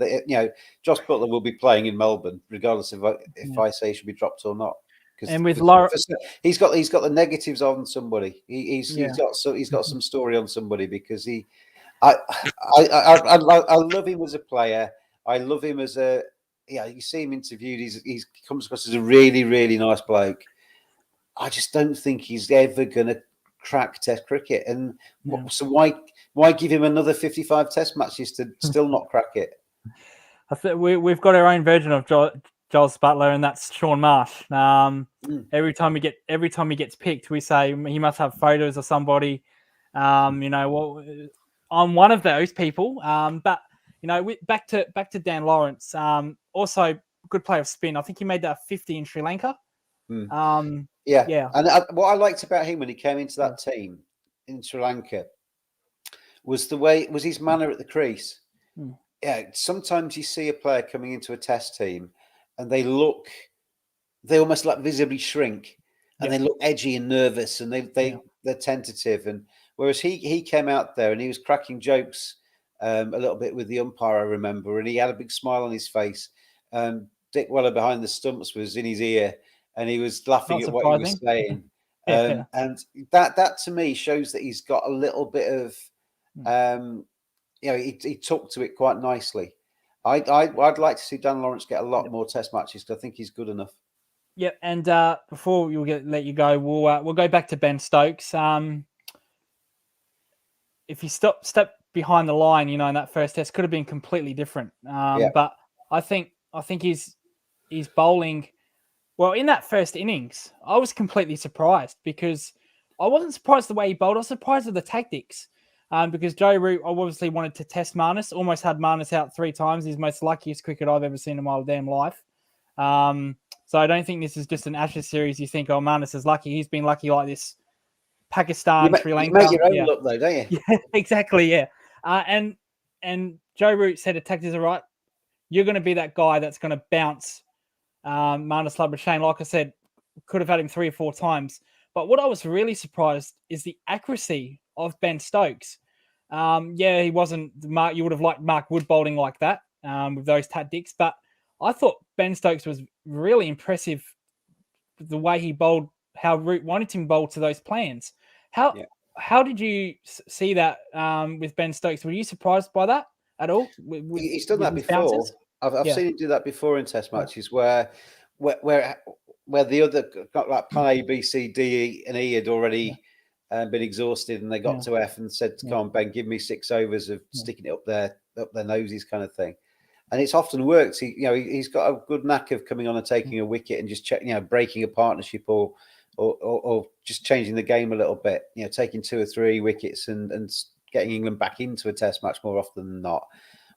S2: Josh Butler will be playing in Melbourne regardless of if I say he should be dropped or not.
S1: And with Laura,
S2: he's got the negatives on somebody. He's got some story on somebody because I love him as a player. I love him as a you see him interviewed. He comes across as a really, really nice bloke. I just don't think he's ever going to crack Test cricket. And so why give him another 55 Test matches to still not crack it?
S1: I think we've got our own version of Josh Butler, and that's Sean Marsh. Every time he gets picked, we say he must have photos of somebody. I'm one of those people. But back to Dan Lawrence. Also, good play of spin. I think he made that 50 in Sri Lanka. And what I liked about him when he came into that team in Sri Lanka was his manner at the crease. Sometimes you see a player coming into a Test team and they almost like visibly shrink, and they look edgy and nervous, and they're tentative. And whereas he came out there and he was cracking jokes a little bit with the umpire, I remember, and he had a big smile on his face. Dick Weller behind the stumps was in his ear, and he was laughing at what he was saying. And that to me shows that he's got a little bit of, he took to it quite nicely. I'd like to see Dan Lawrence get a lot more Test matches because I think he's good enough. Yep, and before we'll let you go, we'll go back to Ben Stokes. If he stepped behind the line, in that first Test could have been completely different. But I think he's bowling well in that first innings. I was completely surprised because I wasn't surprised the way he bowled. I was surprised at the tactics. Because Joe Root obviously wanted to test Marnus, almost had Marnus out 3 times. He's the most luckiest cricket I've ever seen in my damn life. So I don't think this is just an Ashes series. You think, Marnus is lucky. He's been lucky like this. Pakistan, Sri Lanka.
S2: You make your own look though, don't you?
S1: Yeah, exactly, yeah. And Joe Root said the tactics are right. You're going to be that guy that's going to bounce Marnus Labuschagne. Like I said, could have had him 3 or 4 times. But what I was really surprised is the accuracy of Ben Stokes. He wasn't Mark. You would have liked Mark Wood bowling like that with those tactics, but I thought Ben Stokes was really impressive. The way he bowled, how Root wanted him bowled to those plans. How did you see that with Ben Stokes? Were you surprised by that at all?
S2: He's done that before. I've seen him do that before in Test matches where where the other got like plan A, B, C, D, and E had already been exhausted, and they got to F and said, "Come on, Ben, give me 6 overs of sticking it up their noses," kind of thing. And it's often worked. He's got a good knack of coming on and taking a wicket and just breaking a partnership or just changing the game a little bit. Taking 2 or 3 wickets and getting England back into a Test match more often than not.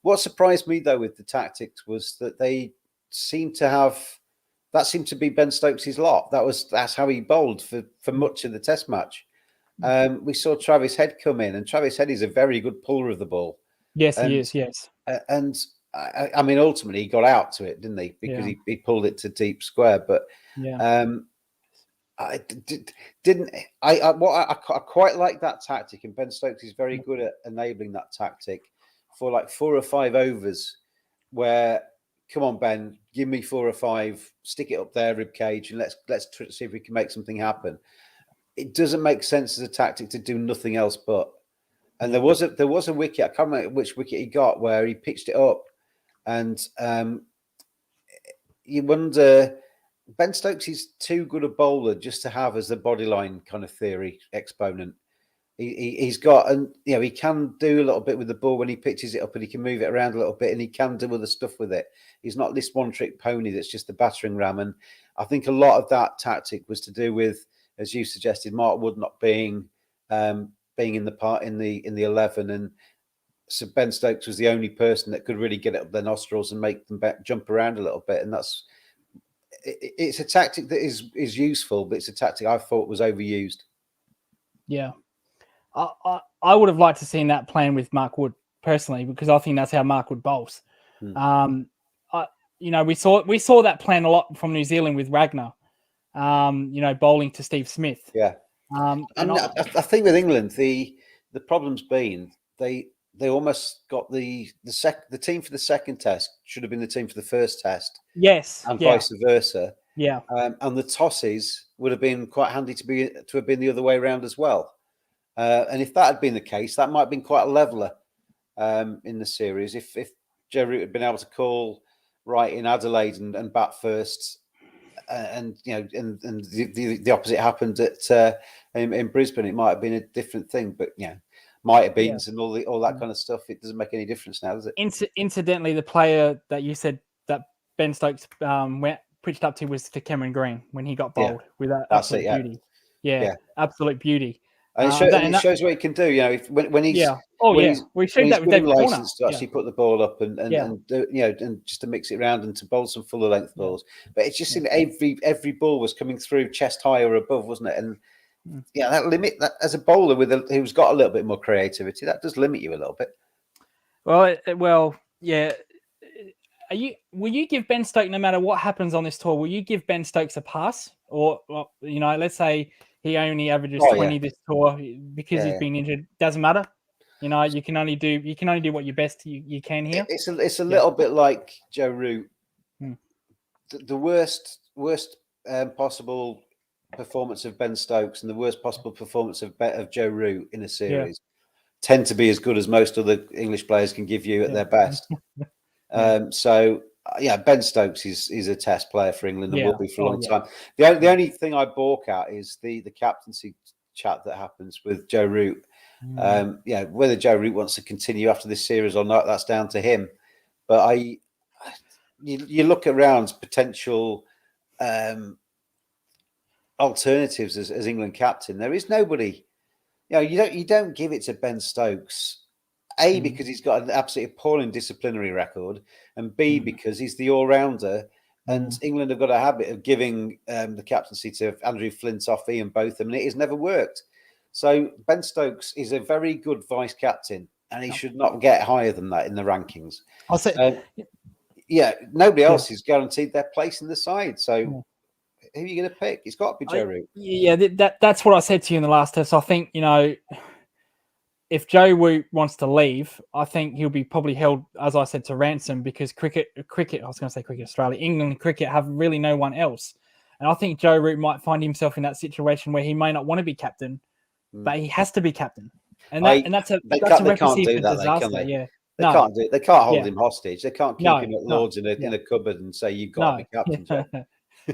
S2: What surprised me though with the tactics was that they seemed to be Ben Stokes' lot. That's how he bowled for much of the Test match. We saw Travis Head come in, and Travis Head is a very good puller of the ball.
S1: Yes, he is. Yes,
S2: and I mean, ultimately he got out to it, didn't he? Because he pulled it to deep square. But I quite like that tactic, and Ben Stokes is very good at enabling that tactic for like 4 or 5 overs where, come on, Ben, give me 4 or 5, stick it up there, rib cage, and let's see if we can make something happen. It doesn't make sense as a tactic to do nothing else but. And there was a wicket, I can't remember which wicket he got, where he pitched it up, and you wonder, Ben Stokes is too good a bowler just to have as a bodyline kind of theory exponent. He's got, and he can do a little bit with the ball when he pitches it up, and he can move it around a little bit, and he can do other stuff with it. He's not this one-trick pony that's just a battering ram. And I think a lot of that tactic was to do with, as you suggested, Mark Wood not being in the 11, and so Ben Stokes was the only person that could really get it up their nostrils and make them jump around a little bit. And it's a tactic that is useful, but it's a tactic I thought was overused. Yeah.
S1: I would have liked to seen that plan with Mark Wood personally, because I think that's how Mark Wood bowls. We saw that plan a lot from New Zealand with Ragnar, bowling to Steve Smith.
S2: Yeah. I think with England, the problem's been they almost got the team for the second Test should have been the team for the first Test.
S1: Yes.
S2: And vice versa.
S1: Yeah.
S2: And the tosses would have been quite handy to have been the other way around as well. And if that had been the case, that might have been quite a leveler in the series. If Jye Root had been able to call right in Adelaide and bat first, and the opposite happened in Brisbane, it might have been a different thing. But might have been and all that kind of stuff. It doesn't make any difference now, does it?
S1: Incidentally, the player that you said that Ben Stokes pitched up to was to Cameron Green when he got bowled with that absolute beauty. Yeah, absolute beauty.
S2: And it shows what he can do. When he's
S1: we showed that with David Corner
S2: to actually put the ball up and just to mix it around and to bowl some fuller length balls. But it just seemed every ball was coming through chest high or above, wasn't it? And that limit that as a bowler who's got a little bit more creativity, that does limit you a little bit.
S1: Well, yeah. Will you give Ben Stokes, no matter what happens on this tour, will you give Ben Stokes a pass? Or let's say he only averages 20 this tour because he's been injured. Doesn't matter. You can only do what your best you can here.
S2: It's a little bit like Jye Root. The worst possible performance of Ben Stokes and the worst possible performance of Jye Root in a series tend to be as good as most other English players can give you at their best. Ben Stokes is a Test player for England and will be for a long time. The only thing I balk at is the captaincy chat that happens with Jye Root. Whether Jye Root wants to continue after this series or not, that's down to him. But you look around potential alternatives as England captain. There is nobody. You don't give it to Ben Stokes. A, because he's got an absolutely appalling disciplinary record, and B, because he's the all-rounder. And England have got a habit of giving the captaincy to Andrew Flintoff, Ian Botham, and it has never worked. So Ben Stokes is a very good vice-captain, and he should not get higher than that in the rankings.
S1: I'll say,
S2: nobody else is guaranteed their place in the side. So who are you going to pick? It's got to be Jye Root.
S1: Yeah, that's what I said to you in the last test. I think, if Jye Root wants to leave, I think he'll be probably held, as I said, to ransom because cricket, I was going to say Cricket Australia, England cricket have really no one else. And I think Jye Root might find himself in that situation where he may not want to be captain, but he has to be captain. And that's a recipe for disaster.
S2: They can't hold him hostage. They can't keep him at Lords in a cupboard and say, you've got to be captain.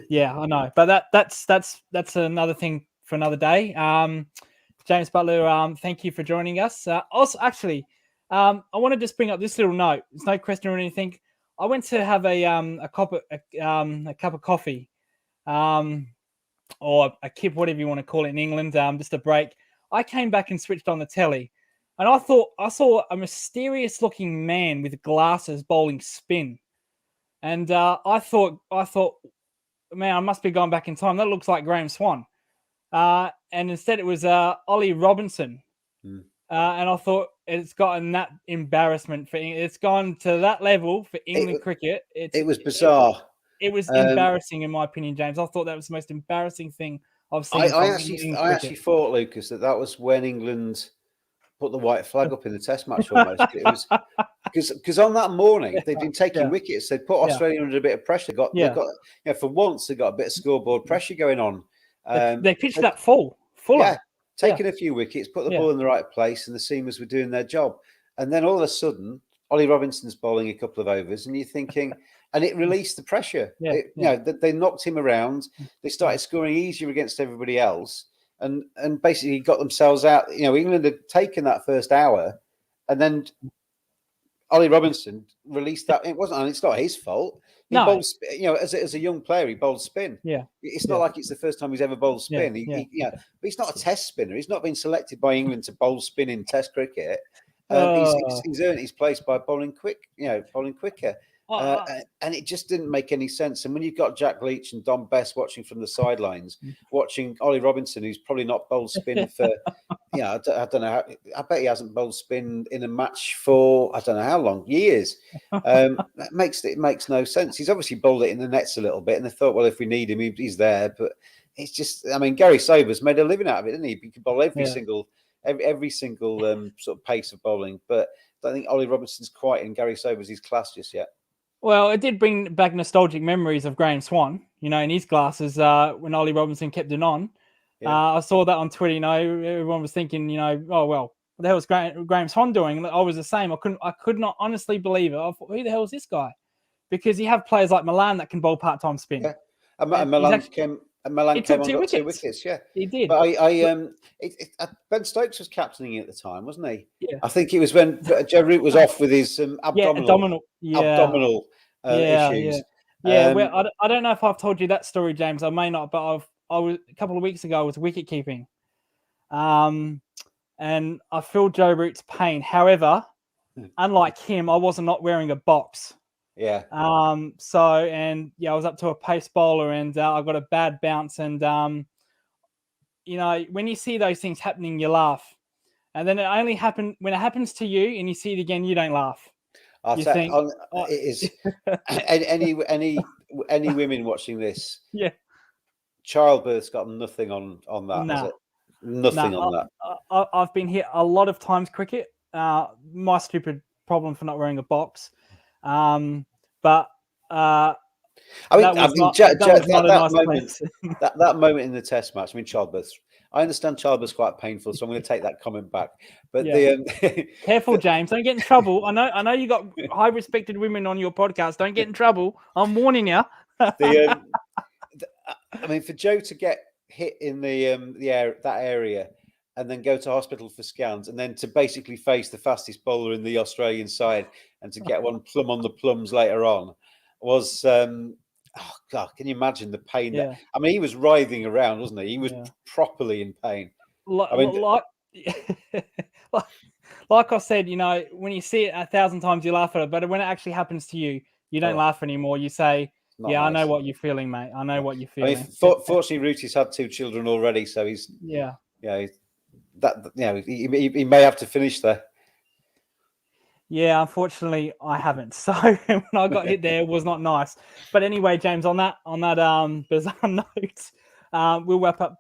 S1: Yeah, I know, but that's another thing for another day. James Butler, thank you for joining us. Also, actually, I want to just bring up this little note. It's no question or anything. I went to have a cup of coffee, or a kip, whatever you want to call it in England, just a break. I came back and switched on the telly, and I saw a mysterious looking man with glasses bowling spin, and I thought, man, I must be going back in time. That looks like Graham Swan. And instead it was Ollie Robinson. And I thought it's gotten that embarrassment for England. It's gone to that level for England cricket.
S2: It was bizarre.
S1: It was embarrassing, in my opinion, James. I thought that was the most embarrassing thing I've seen.
S2: I actually thought, Lucas, that was when England put the white flag up in the Test match almost. It was because on that morning they'd been taking wickets. They put Australia under a bit of pressure. They got for once they got a bit of scoreboard pressure going on.
S1: They pitched that fuller.
S2: Taking a few wickets, put the ball in the right place, and the seamers were doing their job. And then all of a sudden, Ollie Robinson's bowling a couple of overs, and you're thinking, and it released the pressure. They knocked him around. They started scoring easier against everybody else, and basically got themselves out. England had taken that first hour, and then Ollie Robinson released that. It's not his fault. He bowled, as a young player, he bowled spin.
S1: Yeah,
S2: it's not like it's the first time he's ever bowled spin. But he's not a Test spinner. He's not been selected by England to bowl spin in Test cricket. He's earned his place by bowling quicker. And it just didn't make any sense. And when you've got Jack Leach and Don Best watching from the sidelines, watching Ollie Robinson, who's probably not bowled spin for, I don't know. I bet he hasn't bowled spin in a match for I don't know how long, years. It makes no sense. He's obviously bowled it in the nets a little bit, and they thought, well, if we need him, he's there. But it's just, Gary Sobers made a living out of it, didn't he? He could bowl every single sort of pace of bowling, but I don't think Ollie Robinson's quite in Gary Sobers' class just yet.
S1: Well, it did bring back nostalgic memories of Graham Swan, in his glasses when Ollie Robinson kept it on. Yeah. I saw that on Twitter. Everyone was thinking, oh well, what the hell was Graham Swan doing? And I was the same. I could not honestly believe it. I thought, who the hell is this guy? Because you have players like Malan that can bowl part-time spin.
S2: Yeah, and Malan came on got 2 wickets. Yeah,
S1: he did.
S2: But Ben Stokes was captaining at the time, wasn't he?
S1: Yeah.
S2: I think it was when Jye Richardson was off with his abdominal issues.
S1: Yeah. Well, I don't know if I've told you that story, James. I may not, but I was a couple of weeks ago. I was wicket keeping, and I feel Jye Richardson's pain. However, unlike him, I was not wearing a box.
S2: Yeah.
S1: I was up to a pace bowler, and I got a bad bounce. And when you see those things happening, you laugh. And then it only happens when it happens to you, and you see it again, you don't laugh.
S2: It is any women watching this.
S1: Yeah.
S2: Childbirth's got nothing on that.
S1: No.
S2: Has it? Nothing on that.
S1: I've been hit a lot of times cricket. My stupid problem for not wearing a box. That
S2: moment in the Test match. Childbirth. I understand childbirth's quite painful, so I'm going to take that comment back. But
S1: careful, James, don't get in trouble. I know you got high respected women on your podcast. Don't get in trouble. I'm warning you.
S2: For Joe to get hit in that area and then go to hospital for scans and then to basically face the fastest bowler in the Australian side and to get one plumb on the plums later on was oh God, can you imagine the pain?
S1: Yeah.
S2: He was writhing around, wasn't he? He was properly in pain.
S1: Like I said, when you see it 1,000 times, you laugh at it, but when it actually happens to you, you don't laugh anymore. You say, nice. I know what you're feeling, mate. I know what you're feeling.
S2: Fortunately, Ruti's had 2 children already, so he's he may have to finish there.
S1: Yeah, unfortunately, I haven't. So when I got hit there, it was not nice. But anyway, James, on that bizarre note, we'll wrap up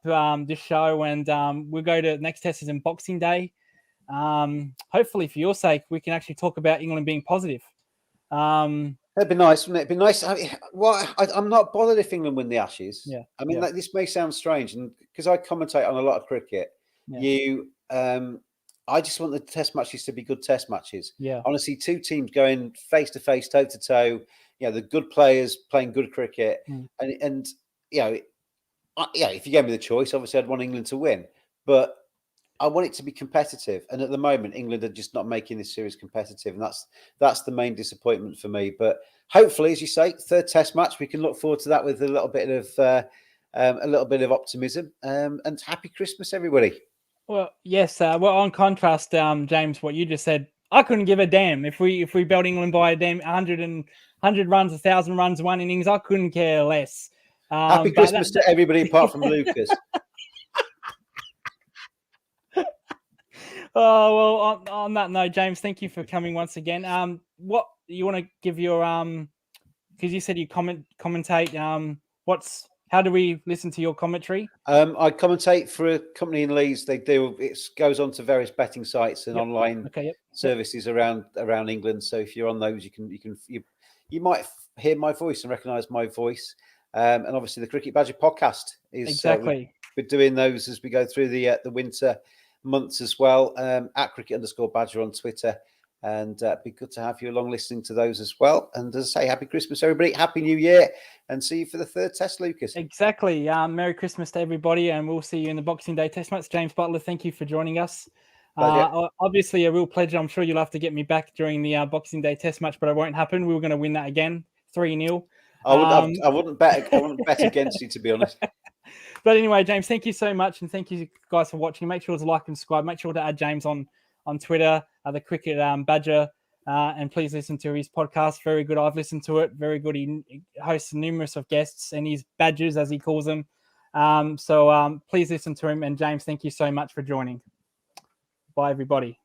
S1: this show, and we'll go to next test is in Boxing Day. Hopefully, for your sake, we can actually talk about England being positive.
S2: That'd be nice, wouldn't it? It'd be nice. I'm not bothered if England win the Ashes.
S1: Yeah.
S2: This may sound strange, and because I commentate on a lot of cricket, I just want the Test matches to be good Test matches.
S1: Yeah.
S2: Honestly, 2 teams going face to face, toe to toe, the good players playing good cricket, and if you gave me the choice, obviously I'd want England to win, but I want it to be competitive. And at the moment, England are just not making this series competitive, and that's the main disappointment for me. But hopefully, as you say, third Test match, we can look forward to that with a little bit of optimism. And happy Christmas, everybody.
S1: Well, yes. Well, on contrast, James, what you just said, I couldn't give a damn if we belt England by a damn 100 runs, 1,000 runs, one innings. I couldn't care less.
S2: Happy Christmas to everybody apart from Lucas.
S1: Oh, well, on that note, James, thank you for coming once again. What you want to give your because you said you commentate. How do we listen to your commentary?
S2: I commentate for a company in Leeds. It goes on to various betting sites and online services around England. So if you're on those, you might hear my voice and recognise my voice. And obviously the Cricket Badger podcast is
S1: exactly.
S2: We're doing those as we go through the winter months as well. At Cricket_Badger on Twitter. And it'd be good to have you along listening to those as well. And as I say, happy Christmas, everybody. Happy New Year. And see you for the third Test, Lucas.
S1: Exactly. Merry Christmas to everybody. And we'll see you in the Boxing Day Test match. James Butler, thank you for joining us. Obviously, a real pleasure. I'm sure you'll have to get me back during the Boxing Day Test match, but it won't happen. We were going to win that again, 3-0.
S2: I wouldn't bet against you, to be honest.
S1: But anyway, James, thank you so much. And thank you guys for watching. Make sure to like and subscribe. Make sure to add James on Twitter, the Cricket Badger, and please listen to his podcast. Very good. I've listened to it. Very good. He hosts numerous of guests and his badgers, as he calls them. So please listen to him. And James, thank you so much for joining. Bye, everybody.